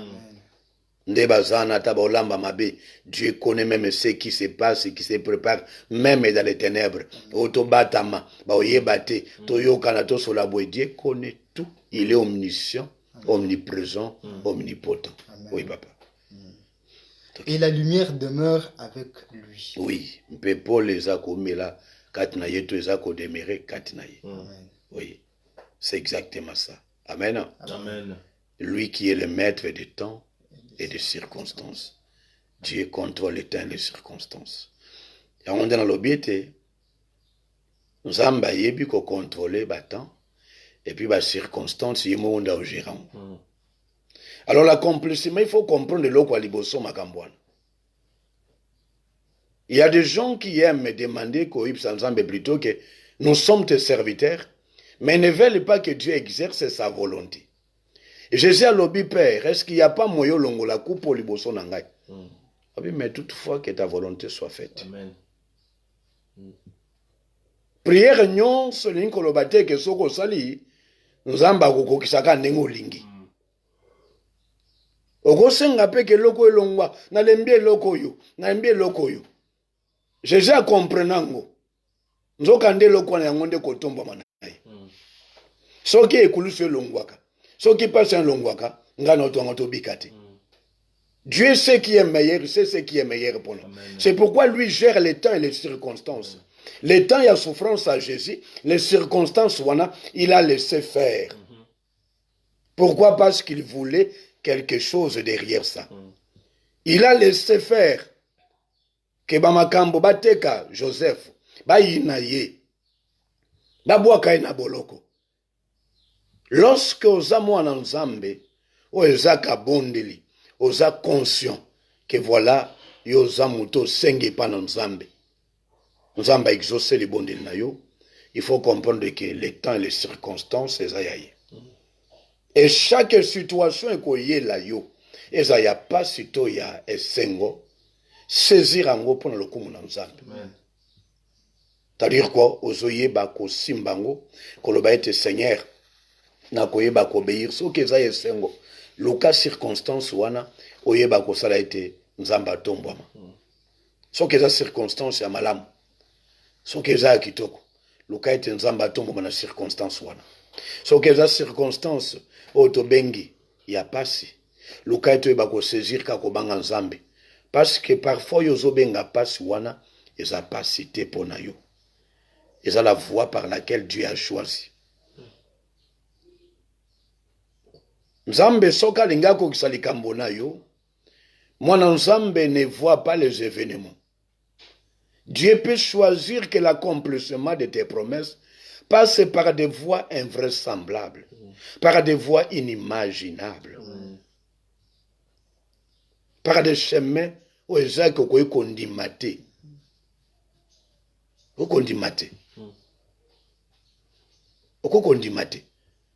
Nde bazana ta ba olamba mabe. Dieu connaît même ce qui se passe, ce qui se prépare même dans les ténèbres. Oto batama ba oyebate to yokana to solabwe. Dieu connaît tout. Il est omniscient, omniprésent, omnipotent. Oui papa. Et la lumière demeure avec lui. Oui, Pepo les a komela katina yetu ezako demere katina ye. Oui, c'est exactement ça. Amen. Amen. Lui qui est le maître des temps et des circonstances. Dieu contrôle les temps et les circonstances. Et on est dans l'obéité. Nous avons yebi ko contrôler ba temps et puis ba circonstances yemo onda au gérant. Alors l'accomplissement, il faut comprendre le quoi liboso makambwana. Il y a des gens qui aiment me demander plutôt que nous sommes tes serviteurs, mais ne veulent pas que Dieu exerce sa volonté. Et Jésus a lobby Père, est-ce qu'il n'y a pas moyen longo la coupe au liboso nangai? Mais toutefois que ta volonté soit faite. Amen. Prière nyon soling kolobate ke soko sali, nous amba koko kisaka nengo lingi. Ogosenga pe ke loko elongwa, na lembie loko yo, na lembie loko yo. Jésus a comprenango. Nzokande loko na yango nde kotomba manayi. Soki ekulusu elongwaka. Soki passe elongwaka, ngana otonga to bikate. Dieu sait qui est meilleur, sait ce qui est meilleur pour nous. C'est pourquoi lui gère les temps et les circonstances. Les temps, il y a souffrance à Jésus. Les circonstances, il a laissé faire. Pourquoi? Parce qu'il voulait quelque chose derrière ça. Il a laissé faire que bamakambo bateka Joseph ba yinaye ba bwaka na boloko. Lorsque oza mwana nzambe o ezaka bondeli oza conscient que voilà yoza muto senge pa na nzambe. Nzamba exaucer les bondeli na yo. Il faut comprendre que les temps et les circonstances ezayaye. Et chaque situation est koye la yo. Ezaya pas sito ya esengo. Saisir ango pour le kumu na nzambe. C'est-à-dire quoi? Ozoye bako simbango. Koloba ete Seigneur. Na koye bako obéir. So ke za esengo. Luka circonstance wana. Oye bako sala ete nzamba tombwama. So ke za circonstance ya malamu. So ke za kitoko. Luka ete nzamba tombwama na circonstance wana. So ke za circonstance. Oto bengi. Ya pasi. Luka ete bako saisir kako banga nzambe. Parce que parfois, yozo benga passe wana, eza pasité pona yo. Eza la voie par laquelle Dieu a choisi. Nzambe soka lingako kisalikambo na yo. Mwana nzambe ne voit pas les événements. Dieu peut choisir que l'accomplissement de tes promesses passe par des voies invraisemblables, par des voies inimaginables, par des chemins où ezaki okoki kondimate. Okondimate. Okokondimate.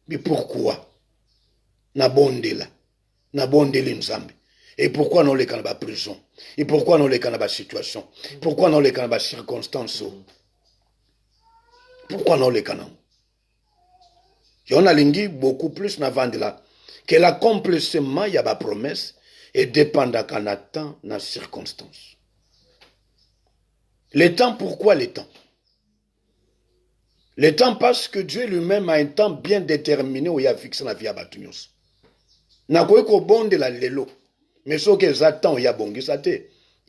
Mais pourquoi? Na bondela. Na bondeli nzambe. Et pourquoi non les kanaba prison? Et pourquoi non les kanaba situation? Pourquoi non les kanaba circonstances? Pourquoi non les kanaba? Yon a lingi beaucoup plus na vandela que l'accomplissement y a ba promesse et dépendant qu'en attend na circonstance. Le temps, pourquoi le temps? Le temps parce que Dieu lui-même a un temps bien déterminé où il a fixé la vie à Batunios. Na koe ko bonde la lelo. Mais ce que j'attends, il y a bongi sate.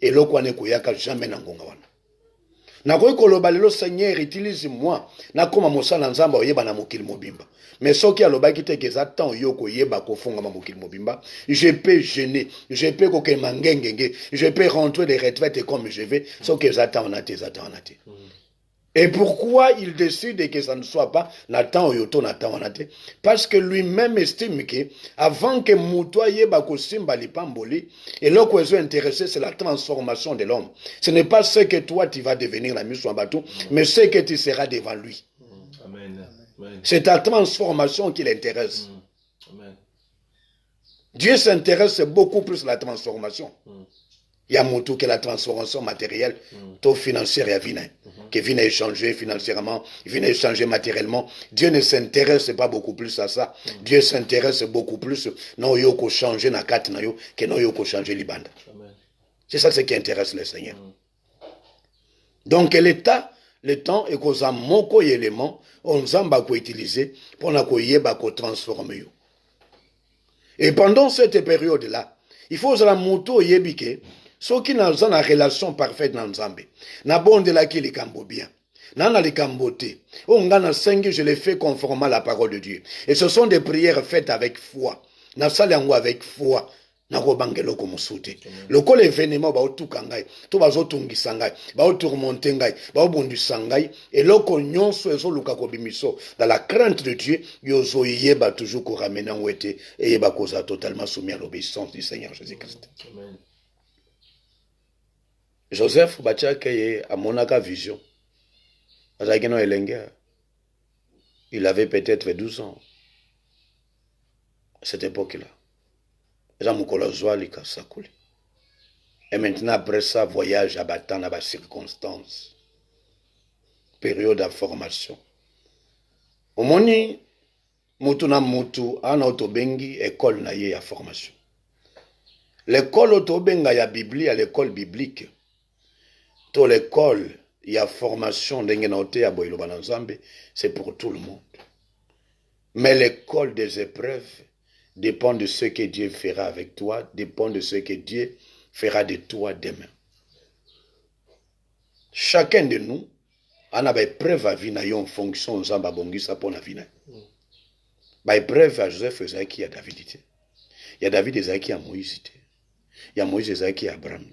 Et l'eau ko ne ko yaka jamais na ngonga wana. Nakoki koloba lelo Seigneur utilise moi nakoma mosala nzamba oyeba na mokili mobimba. Mais soki alobaki te ke za temps yo koyeba kofunga ma mokili mobimba, je peux gêner, je peux kokema ngengenge, je peux rentrer des retraites comme je vais, soki za temps on a te. Et pourquoi il décide que ça ne soit pas Nathan Oyoto Nathan Onate? Parce que lui-même estime que avant que Moutoua Yeba Kosimba Lipamboli, et là qu'on est intéressé, c'est la transformation de l'homme. Ce n'est pas ce que toi tu vas devenir la mission Batou, mais ce que tu seras devant lui. Amen. C'est ta transformation qui l'intéresse. Dieu s'intéresse beaucoup plus à la transformation. Il y a Moutou que la transformation matérielle, taux financière et vine, qui vient échanger financièrement, il vient échanger matériellement. Dieu ne s'intéresse pas beaucoup plus à ça. Dieu s'intéresse beaucoup plus non yoko changer na kat na yo que non yoko changer libanda. C'est ça ce qui intéresse le Seigneur. Donc l'état, le temps est qu'on a moko élément, on zamba ko utiliser pour na ko yeba ko transformer yo. Et pendant cette période là, il faut que la moto yebike. Ceux qui n'ont pas une relation parfaite dans Nzambe, na bonde la qui les cambo bien, nana les camboté, on gagne 5, je les fais conformément à la parole de Dieu. Et ce sont des prières faites avec foi, na salango avec foi, na robangelo comme souté. Le col événement ba otu kangai, to ba zotungi sangai, ba otourmonter ngai, ba obundu sangai, et loko nyonso ezo luka ko bimiso dans la crainte de Dieu, yozo yeba toujours ko ramener en wete et yeba koza totalement soumis à l'obéissance du Seigneur Jésus-Christ. Amen. Joseph Bachakeye a monaka vision. Il avait peut-être 12 ans à cette époque-là. Et maintenant, après ça, voyage à Batan, à circonstances. Période de formation. Au moni, Mutuna Mutu, en autobengi, école naye à formation. L'école autobenga ya Bibli à l'école biblique. Dans l'école, il y a formation c'est pour tout le monde. Mais l'école des épreuves dépend de ce que Dieu fera avec toi, dépend de ce que Dieu fera de toi demain. Chacun de nous a une épreuve à vie en fonction de Zamba Bongisa pour la vie. Une épreuve à Joseph Ezaki à David. Il y a David Ezaki à Moïse. Il y a Moïse Ezaki à Abraham.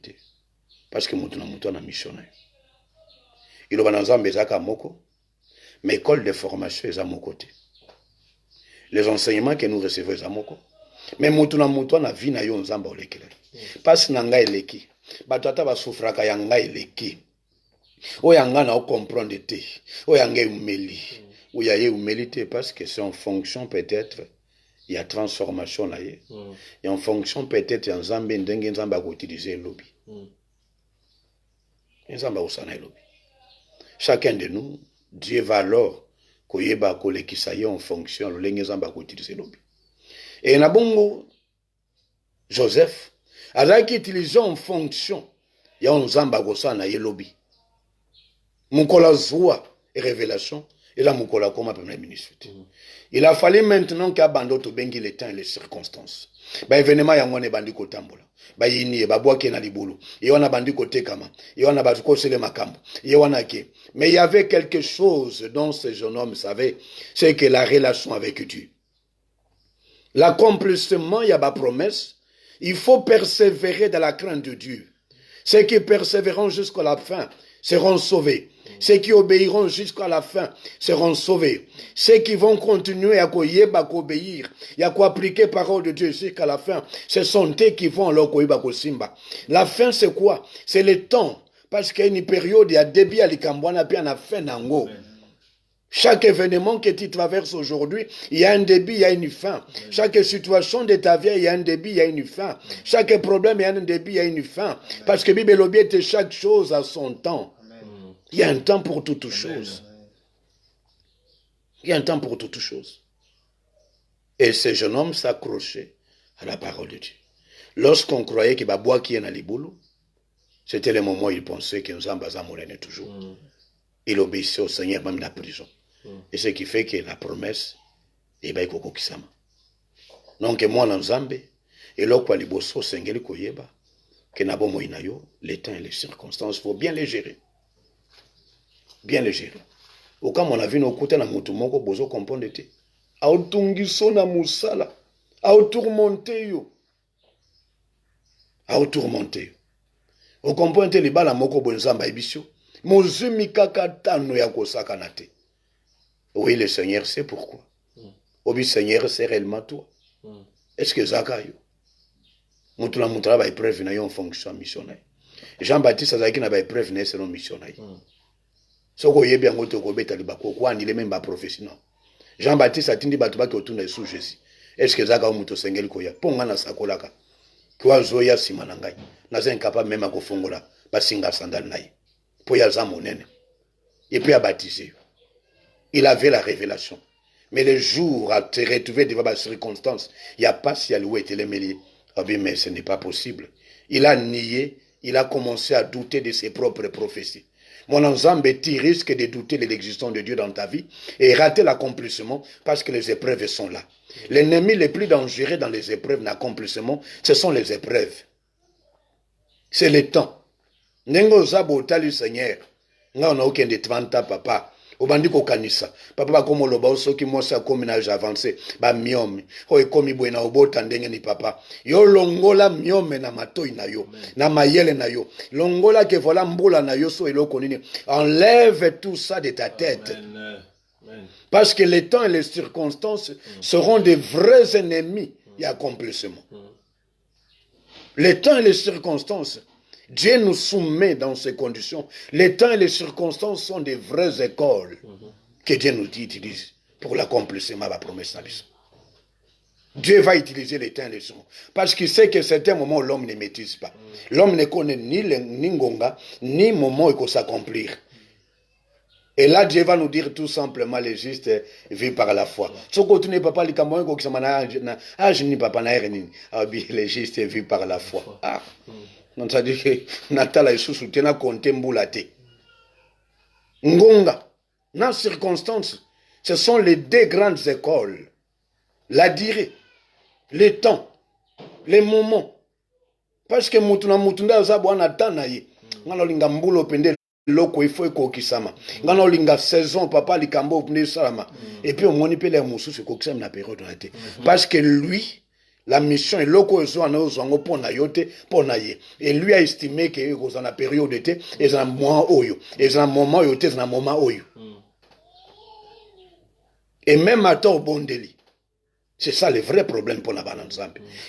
Parce que nous na missionnaire. Il y a Nzambe ezaka moko, mais l'école de formation est à mon côté. Les enseignements que nous recevons est à moko. Mais nous na vie na yo Nzamba olekela. Parce na nga eleki. Batata ba souffraka ya nga eleki. Oyanga na comprendre te. Oyanga umeli. Oyaye humilité parce que c'est en fonction peut-être il y a transformation là. Et en fonction peut-être en Nzambe ndenge Nzamba ko utiliser lobby. Chacun de nous, Dieu va alors koyeba kolekisa en fonction de l'engezamba ko utiliser lobby. Et na bongo Joseph azaki utilisé en fonction ya nzamba ko sana ye lobby. Mukola zwa et révélation et la mukola comme premier ministre. Il a fallu maintenant qu'abando to bengi le temps et les circonstances. Ba événement yango ne bandi ko tambola. Ba yini ba boake na libulu. Et on a bandi ko tekama. Et on a bandi ko sele makambo. Et on a ke. Mais il y avait quelque chose dont ce jeune homme savait, c'est que la relation avec Dieu. L'accomplissement, il y a ma promesse. Il faut persévérer dans la crainte de Dieu. Ceux qui persévéreront jusqu'à la fin seront sauvés. Ceux qui obéiront jusqu'à la fin seront sauvés. Ceux qui vont continuer à obéir et à appliquer la parole de Dieu jusqu'à la fin, ce sont eux qui vont alors simba. La fin, c'est quoi? C'est le temps. Parce qu'il y a une période, il y a début à l'Ikambouana, puis à la fin d'Ango. Chaque événement que tu traverses aujourd'hui, il y a un début, il y a une fin. Chaque situation de ta vie, il y a un début, il y a une fin. Chaque problème, il y a un début, il y a une fin. Parce que Bible obéit chaque chose à son temps. Il y a un temps pour toutes choses. Il y a un temps pour toutes choses. Et ce jeune homme s'accrochait à la parole de Dieu. Lorsqu'on croyait qu'il va boire qui est dans les boulots, c'était le moment où il pensait que nous avons toujours. Il obéissait au Seigneur même dans la prison. Et ce qui fait que la promesse est bien koko kisama. Donc moi dans Zambé et là quoi liboso sengeli koyeba que nabo moinayo les temps et les circonstances faut bien les gérer. bien le gérer. Au cas mon avis, nous coûte na mutu moko bozo comprendre te. Autungiso na musala, autourmonter yo. Autourmonter yo. Au comprendre les bala moko bonzamba ebisio. Mozumi kaka tano ya kosaka na te. Oui, le Seigneur sait pourquoi. Obi Seigneur, c'est réellement toi. Est-ce que Zakayo? Moutula moutala ba épreuve na yo en fonction missionnaire. Jean-Baptiste azaki na ba épreuve na selon missionnaire. Soko yebi yango to kobeta libako kwa ndile memba professionnel. Jean-Baptiste atindi batu baki otuna sous Jésus. Est-ce que Zakayo muto sengeli koya? Ponga na sakolaka. Kwa zoya sima na ngai. Naza incapable même ko fongola ba singa sandal nayi. Po ya za monene. Et puis à baptiser. Il avait la révélation. Mais le jour à te retrouver devant la circonstance, il n'y a pas si elle était les mêlés. Ah bien, mais ce n'est pas possible. Il a nié, il a commencé à douter de ses propres prophéties. Mon ensemble, tu risques de douter de l'existence de Dieu dans ta vie et rater l'accomplissement parce que les épreuves sont là. L'ennemi le plus dangereux dans les épreuves d'accomplissement, ce sont les épreuves. C'est le temps. Nengo zabo tali Seigneur. Nga on a aucun de 30 ans, papa. Obandi ko kanisa papa ba komo loba osoki mosa komi na avancé ba miome ho ekomi bwena obota ndenge ni papa yo longola miome na matoi na yo na mayele na yo longola ke vola mbula na yo so eloko nini enlève tout ça de ta tête. Amen. Parce que les temps et les circonstances seront des vrais ennemis et accomplissement. Les temps et les circonstances, Dieu nous soumet dans ces conditions. Les temps et les circonstances sont des vraies écoles que Dieu nous utilise pour l'accomplissement de la promesse. Dieu va utiliser les temps et les circonstances. Parce qu'il sait que certains moments, l'homme ne maîtrise pas. L'homme ne connaît ni Ngonga, ni moment où il faut s'accomplir. Et là, Dieu va nous dire tout simplement, les justes vivent par la foi. Si on continue, papa, les justes vivent par la foi. Ah. Donc ça dit que Natala et Soussou tena compté mboulate. Ngonga, dans circonstances, ce sont les deux grandes écoles. La durée, les temps, les moments. Parce que mutunda zabwana tanaye. Ngano linga mbulo pende loko ifo eko kisama. Ngano linga saison papa likambo pende salama. Et puis on moni pele musu se kokisama na période na te. Parce que lui la mission est loko ezwana pona yote pona ye. Et lui a estimé que dans la période d'été et dans mois oyo et dans moment yote dans moment oyo. Et même à temps bondeli. C'est ça le vrai problème pour la balance.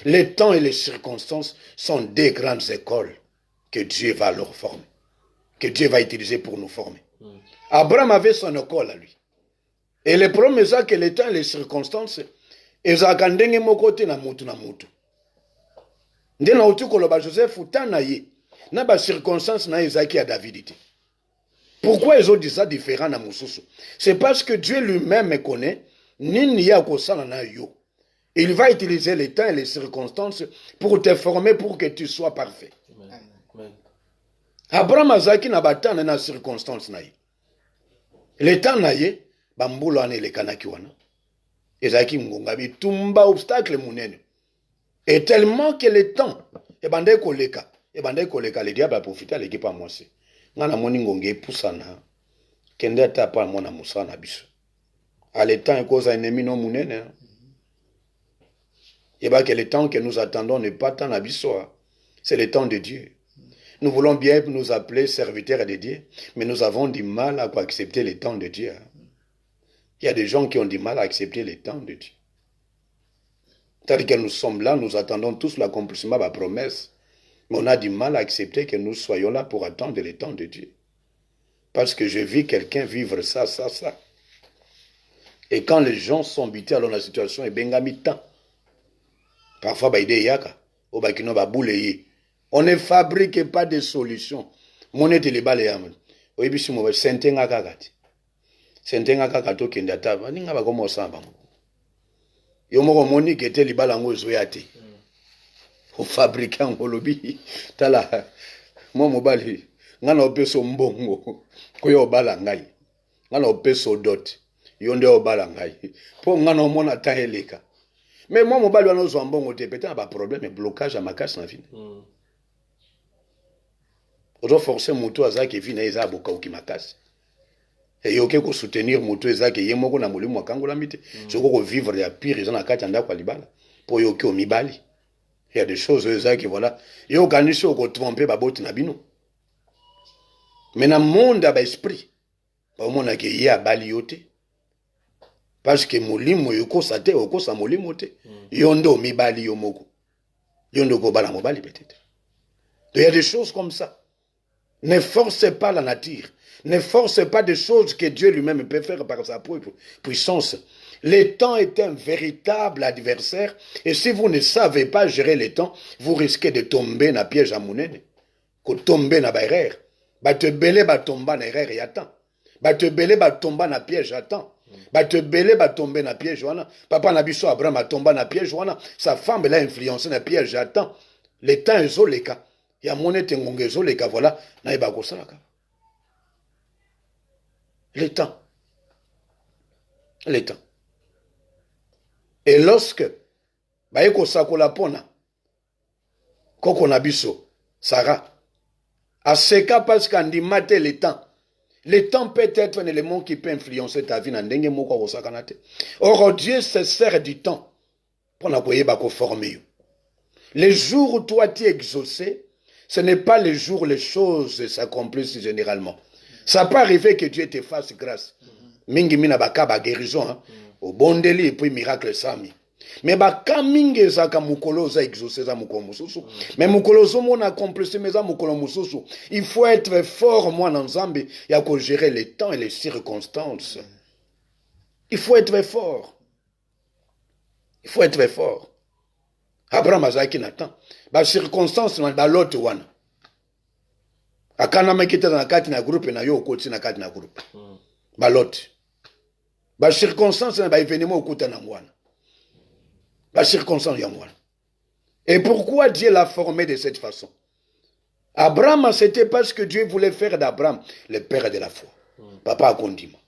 Les temps et les circonstances sont des grandes écoles que Dieu va leur former, que Dieu va utiliser pour nous former. Abraham avait son école à lui. Et le problème est que les temps et les circonstances ezalaka ndenge moko te na mutu na mutu. Nde na uti koloba Joseph tana ye na ba circonstance na ezaki ya David te. Pourquoi ils ont dit ça différent na mususu? C'est parce que Dieu lui-même connaît nini ya kosala na yo. Il va utiliser les temps et les circonstances pour te former pour que tu sois parfait. Amen. Abraham azaki na batana na circonstance na ye. Le temps na ye bambulo ane le kanaki wana. Ezaki ngonga bitumba obstacle munene. Et tellement que le temps e bande koleka le diable a profité à l'équipe à moi c'est. Ngana moni ngonga epusana kende ata pa mona musana biso. À le temps cause ennemi non munene. Et bien que le temps que nous attendons n'est pas tant abisso. C'est le temps de Dieu. Nous voulons bien nous appeler serviteurs de Dieu, mais nous avons du mal à accepter le temps de Dieu. Il y a des gens qui ont du mal à accepter le temps de Dieu. C'est-à-dire que nous sommes là, nous attendons tous l'accomplissement de la promesse, mais on a du mal à accepter que nous soyons là pour attendre le temps de Dieu. Parce que je vis quelqu'un vivre ça. Et quand les gens sont habités alors la situation est bengami temps. Parfois, on ne fabrique pas de solutions. Monnaie de l'ébalé. Sentenga kakato kenda taba ninga ba komo samba yo moko moni kete libala ngo zoyate o fabrika ngolobi tala mo mobali ngana opeso mbongo ko yo bala ngai ngana opeso dot yo nde obala ngai po ngana omona taeleka mais mo mobali wana zo mbongo te peut-être ba problème blocage à makasi na vie ozo forcer moto azaki vie na eza boka oki makasi. Et yoke ko soutenir moto ezaki yemoko na molimo akangola mite. Soko vivre ya pire ezana kati anda kwa libala. Po yoke o mibali. Il y a des choses ezaki voilà. Yo kanisi ko tromper baboti na bino. Mais na monde ba esprit. Ba mona ke ya bali yote. Parce que molimo yoko sate oko sa molimo te. Yondo mibali yomoko. Yondo ko bala mobali peut-être. Il y a des choses comme ça. Ne forcez pas la nature. Ne forcez pas des choses que Dieu lui-même peut faire par sa propre puissance. Le temps est un véritable adversaire. Et si vous ne savez pas gérer le temps, vous risquez de tomber dans le piège à mounene. Que tomber dans l'erreur. Bah te belé bah tomber dans l'erreur et attends. Bah te belé bah tomber dans le piège attends. Bah te belé bah tomber dans le piège wana. Papa Nabiso Abraham a tombé dans le piège wana. Sa femme l'a influencé dans le piège attends. Le temps est zoleka. Il y a mon étengonge zoleka voilà. Naïba kosalaka. Le temps. Le temps. Et lorsque, baeko sakola pona, koko nabiso, Sarah, à ce cas parce qu'on dit mater le temps peut être un élément qui peut influencer ta vie. Or, Dieu se sert du temps pour nous former. Les jours où toi tu es exaucé, ce n'est pas les jours où les choses s'accomplissent généralement. Ça peut arriver que Dieu te fasse grâce. Mingi mina baka ba guérison, hein. Au bon délit et puis miracle sami. Mais baka mingi zaka mukolo za exaucé za mukolo mususu. Mais mukolo zo mon accomplissé mais za mukolo mususu. Il faut être fort moi dans Zambie, il y a qu'à gérer les temps et les circonstances. Il faut être fort. Il faut être fort. Abraham azaki natan. Ba circonstances na ba lot wana. Akana mekita na kati na groupe na yo okoti na kati na groupe. Ba lot. Ba circonstance na ba événement okuta na mwana. Ba circonstance ya mwana. Et pourquoi Dieu l'a formé de cette façon? Abraham, c'était parce que Dieu voulait faire d'Abraham le père de la foi. Papa a condiment.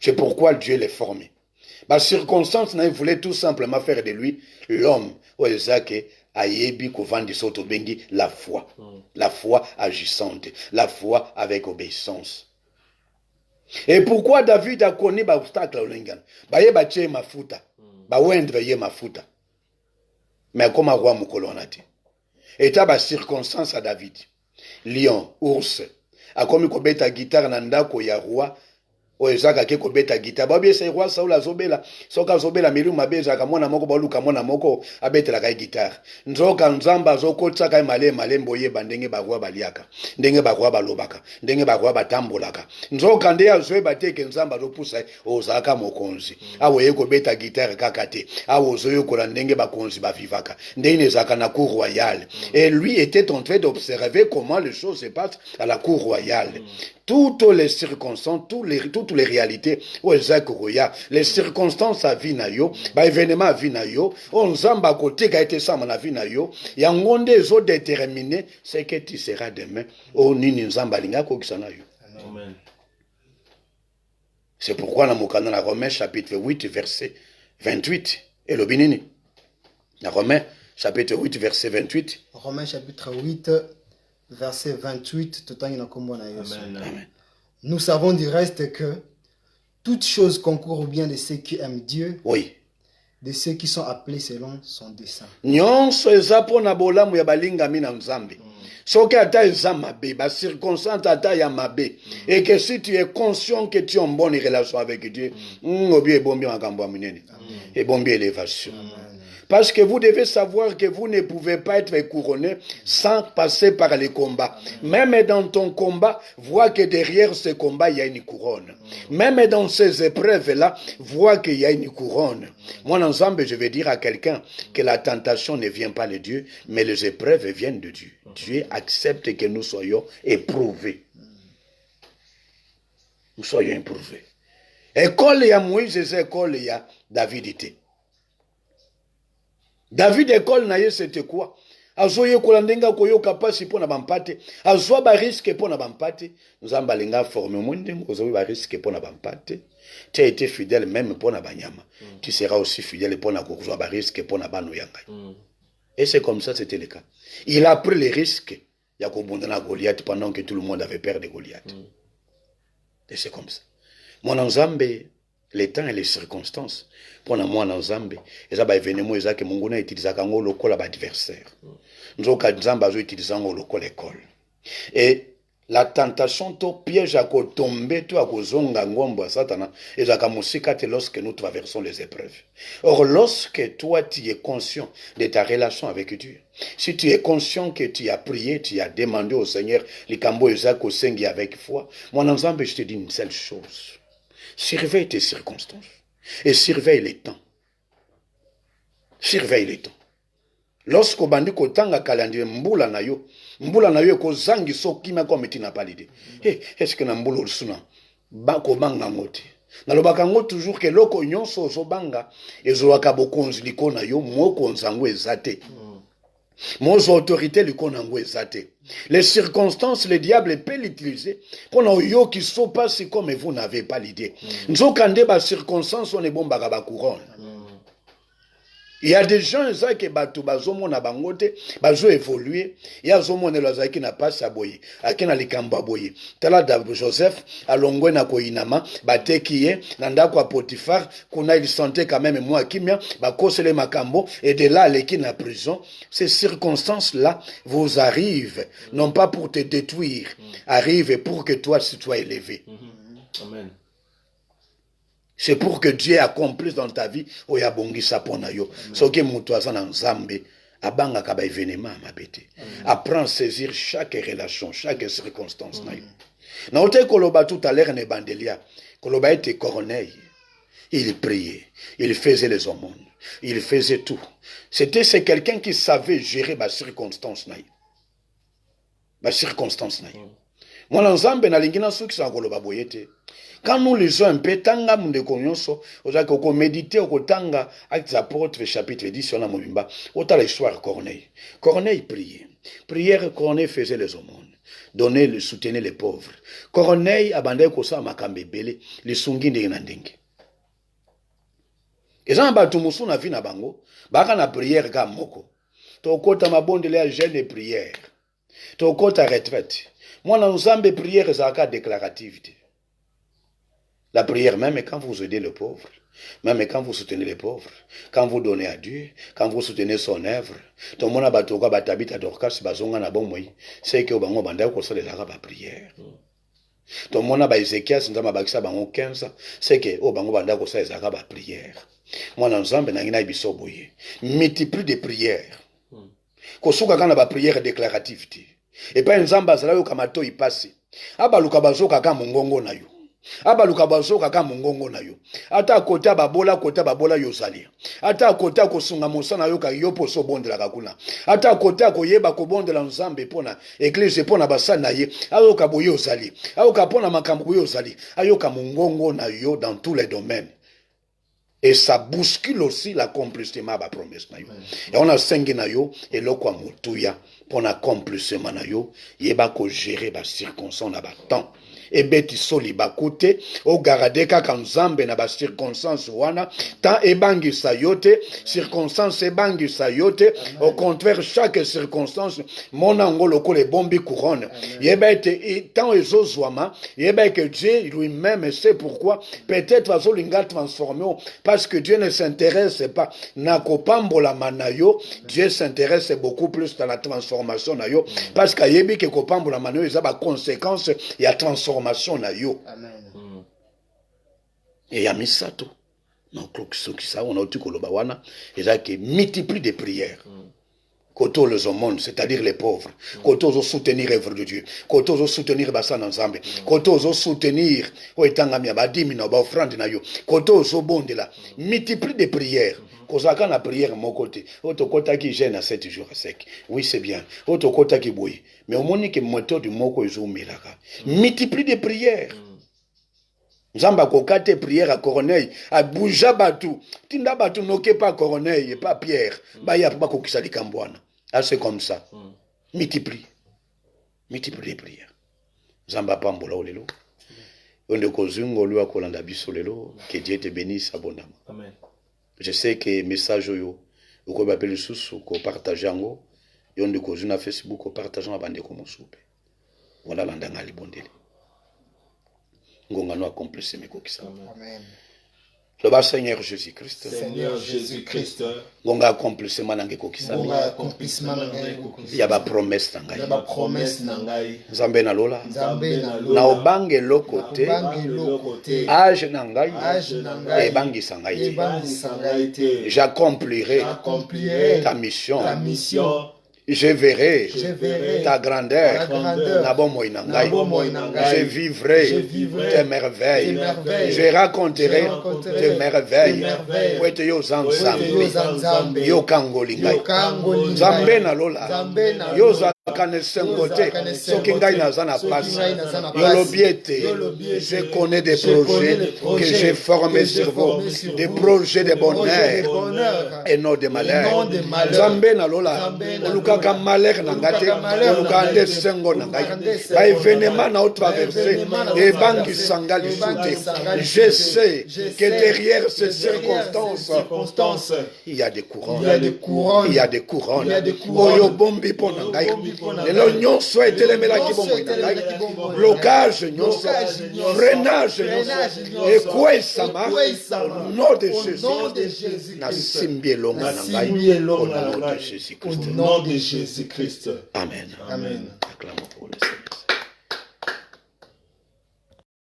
C'est pourquoi Dieu l'a formé. Ba circonstance na voulait tout simplement faire de lui l'homme ou ezake ayebi kovandi soto bengi la foi. La foi agissante, la foi avec obéissance. Et pourquoi David a connu ba obstacle au lingana? Ba ye ba tie mafuta. Ba wendre ye mafuta. Mais comme roi mukolo onati. Et ta ba circonstance à David. Lion, ours. A komi ko beta guitare na ndako ya roi. O ezaka ke ko beta guitare. Ba biesa roi Saul azobela. Soka zobela milu mabeza ka mona moko ba luka mona moko abetela ka guitare. Nzoka nzamba zokotsa ka male mboye bandenge ba roi baliaka. Ndenge ba roi balobaka. Ndenge ba roi batambolaka. Nzoka nde azwe bateke nzamba zopusa ozaka mokonzi. Awo ye ko beta guitare kakate. Awo zoyo ko ndenge ba konzi ba vivaka. Ndenge zaka na cour royale. Et lui était en train d'observer comment les choses se passent à la cour royale. Toutes les circonstances, toutes les réalités, les circonstances à Vinayo, événement à Vinayo, on zamba côté qui a été ça à Vinayo, il y a un monde zo déterminé, c'est que tu seras demain, au nini zamba linga kokisanayo. C'est pourquoi dans la Romains chapitre 8 verset 28, et le binini. La Romains chapitre 8 verset 28. Romains chapitre 8 verset 28, tout en Amen. Nous savons du reste que toute chose concourt au bien de ceux qui aiment Dieu, oui, de ceux qui sont appelés selon son dessein. Nyonso ezapo na bolamu ya balinga mina nzambe. Soki ata eza mabe, ba circonstance ata ya mabe. Et que si tu es conscient que tu es en bonne relation avec Dieu, obi ebombi makambo ya minene. Ebombi élévation. Parce que vous devez savoir que vous ne pouvez pas être couronné sans passer par les combats. Même dans ton combat, vois que derrière ce combat, il y a une couronne. Même dans ces épreuves-là, vois qu'il y a une couronne. Moi, ensemble, je vais dire à quelqu'un que la tentation ne vient pas de Dieu, mais les épreuves viennent de Dieu. Dieu accepte que nous soyons éprouvés. Nous soyons éprouvés. École ya Moïse, c'est école ya David était. David école na ye c'était quoi? Azoye kolandenga koyoka pasi pona bampate, azwa ba risque pona bampate, nzamba lenga former monde, ozoye ba risque pona bampate. Tu as été fidèle même pona banyama. Tu seras aussi fidèle pona kozwa ba risque pona bano yanga. Et c'est comme ça c'était le cas. Il a pris les risques ya kobondana Goliath pendant que tout le monde avait peur de Goliath. Et c'est comme ça. Mon Nzambe, les temps et les circonstances, pour moi Nzambe, et ça va événement, et ça que mon gouvernement utilise quand local adversaire. Nous avons Nzambe utilisé en local école. Et la tentation, to piège à tomber, to à zonga ngomba satana, et ça lorsque nous traversons les épreuves. Or, lorsque toi tu es conscient de ta relation avec Dieu, si tu es conscient que tu as prié, tu as demandé au Seigneur, les cambo Isaac au Seigneur avec foi, mon ensemble, je te dis une seule chose. Surveille tes circonstances et surveille les temps. Surveille les temps. Lorsqu'on bandi kotanga calendrier mbula na yo ko zangi sokima comme tu n'as pas l'idée. Est-ce que na mbula suna ba ko banga ngoti. Na lobaka ngo toujours que loko nyonso zo banga ezowaka bokonzi liko na yo moko nzango ezate. Mon autorité liko na ngo ezate. Les circonstances, le diable peut l'utiliser pour yo qui sont passés comme vous n'avez pas l'idée. Nzokande ba circonstances on est bon ba couronne. Il y a des gens qui batu bazomo na bangote bazo évoluer il y a zomo ne loza qui n'a pas saboye akina likamba boye tala da Joseph alongwe na koinama batekiye na ndako ya Potifar kuna il sentait quand même moi kimia bakosele makambo et de là les qui na prison. Ces circonstances là vous arrivent non pas pour te détruire, arrivent pour que toi tu sois élevé. Amen. C'est pour que Dieu accomplisse dans ta vie. Oya bongi sapona yo. So que mutuaza na nzambe. Abanga kaba événement ma bête. Apprends à saisir chaque relation, chaque circonstance na yo. Na ote koloba tout à l'heure ne bandelia. Koloba était Corneille. Il priait. Il faisait les aumônes. Il faisait tout. C'est quelqu'un qui savait gérer ma circonstance na yo. Ma circonstance na yo. Moi l'ensemble na lingina sou qui s'engoloba boyete. Quand nous lisons un peu, tanga munde konyonso, ozaki oko méditer oko tanga Actes des Apôtres chapitre 10 sur la mobimba, ota l'histoire Corneille. Corneille priait. Prière Corneille faisait les aumônes. Donnait, le soutenait les pauvres. Corneille abandait kosa makambe belé, le sungi ndenge na ndenge. Ezan batu musu na vie na bango, baka na prière ka moko. Tokota mabondele ya jeûne et prière. Tokota retraite. Moi na nzambe prière zaka déclarativité. La prière, même quand vous aidez le pauvre, même quand vous soutenez les pauvres, quand vous donnez à Dieu, quand vous soutenez son œuvre, tout le monde a batoka batabita dorkas bazonga na bomoi, c'est que bango banda ko sala la prière. Tout le monde a ba Ézéchias ndama bakisa bango 15, c'est que bango banda ko sala la prière. Moi na nzambe na ngina biso boye, multiplie de prières. Ko suka kana ba prière déclarativité. Et pas nzamba zala yo kamato ipasi. Aba luka bazoka ka mongongo na yo. Abaluka bazoka ka mongongo na yo. Ata kota babola yozali. Ata kota kosunga mosana yo ka yo poso bondela kakuna. Ata kota koyeba ko bondela nzambe pona église pona basana ye. Ayoka boyo ozali. Ayoka pona makambo yo ozali. Ayoka mongongo na yo dans tous les domaines. Et ça bouscule aussi l'accomplissement de la promesse na yo. Et on a sengi na yo et loko mutuya pour l'accomplissement na yo, yeba ko gérer ba circonstance na ba temps. Et beti soli bakote o garade kaka nzambe na ba circonstance wana ta ebangi sayote circonstance ebangi sayote au contraire chaque circonstance mon angolo ko le bombi couronne yeba ete tant ezozwama yeba que Dieu lui-même sait pourquoi peut-être azolinga transformer parce que Dieu ne s'intéresse pas na kopambola manayo. Dieu s'intéresse beaucoup plus dans la transformation na yo parce que yebi ke kopambola manayo eza ba conséquence ya transformation na yo. Amen. Et ya misato non qui ça on a tout koloba wana eza que multiplie de prières. Koto les aumônes, c'est-à-dire les pauvres. Koto zo soutenir l'œuvre de Dieu. Koto zo soutenir basan ensemble. Koto zo soutenir oetanga mia badimi na ba offrande na yo. Koto zo bondela. Multiplie de prières. Kozaka na prière mon côté. Oto kota ki jeûne à 7 jours à sec. Oui, c'est bien. Oto kota ki boyi. Mais au moins que moto du moko ezo melaka. Multiplie de prières. Nzamba kokate prière à Corneille, à bouja batu. Tinda batu noke pas Corneille et pas Pierre. Ba ya pas kokisa likambwana. Ah, c'est comme ça. Multiplie. Multiplie les prières. Nzamba pambola olelo. Onde kozungo lwa kolanda biso lelo, que Dieu te bénisse abondamment. Amen. Je sais que message yo ko ba pele susu ko partager ngo yonde kozuna Facebook ko partager abande ko mosupe. Voilà landanga libondele. ngongano accomplisse mekokisa. Amen. Le bas Seigneur Jésus-Christ. Seigneur Jésus-Christ. Ngonga accomplissement nange kokisa. Ngonga accomplissement nangai. Ya ba promesse nangai. Ya ba promesse nangai. Nzambe na lola. Nzambe na Na lola. obange lokote. Obange lokote. Âge nangai. Âge nangai. Ebangi sangai. Ebangi sangai te. J'accomplirai ta mission. Ta mission. Je verrai ta ta grandeur. grandeur. Nabomoy nangai. Nabomoy nangai. Je vivrai tes merveilles. Je raconterai tes merveilles. Wete yo zanzambe. Yo kangolingai. Yo kangolingai. Nzambe na lola. Nzambe na Yo lola. zakane sengote. Soki ngai naza na pasi. Yo lobi ete. Je connais des projets que j'ai formés sur vous. Des projets de bonheur et non de malheur. Nzambe na lola. Olukaka malheur na ngate. Olukaka nde sengo na ngai. Ba événement na traversé. Et bangi sangali soute. Je sais que derrière ces circonstances, il y a des couronnes. Il y a des couronnes. Oyo bombi pona ngai. Lelo nyonso etelemela kibomo na ngai. Blocage nyonso, freinage nyonso. Et quoi ça marche? Au nom de Jésus. Na simbi elonga na ngai. Au nom de Jésus-Christ. Au nom de Jésus-Christ. Amen. Amen. Acclamons pour le Seigneur.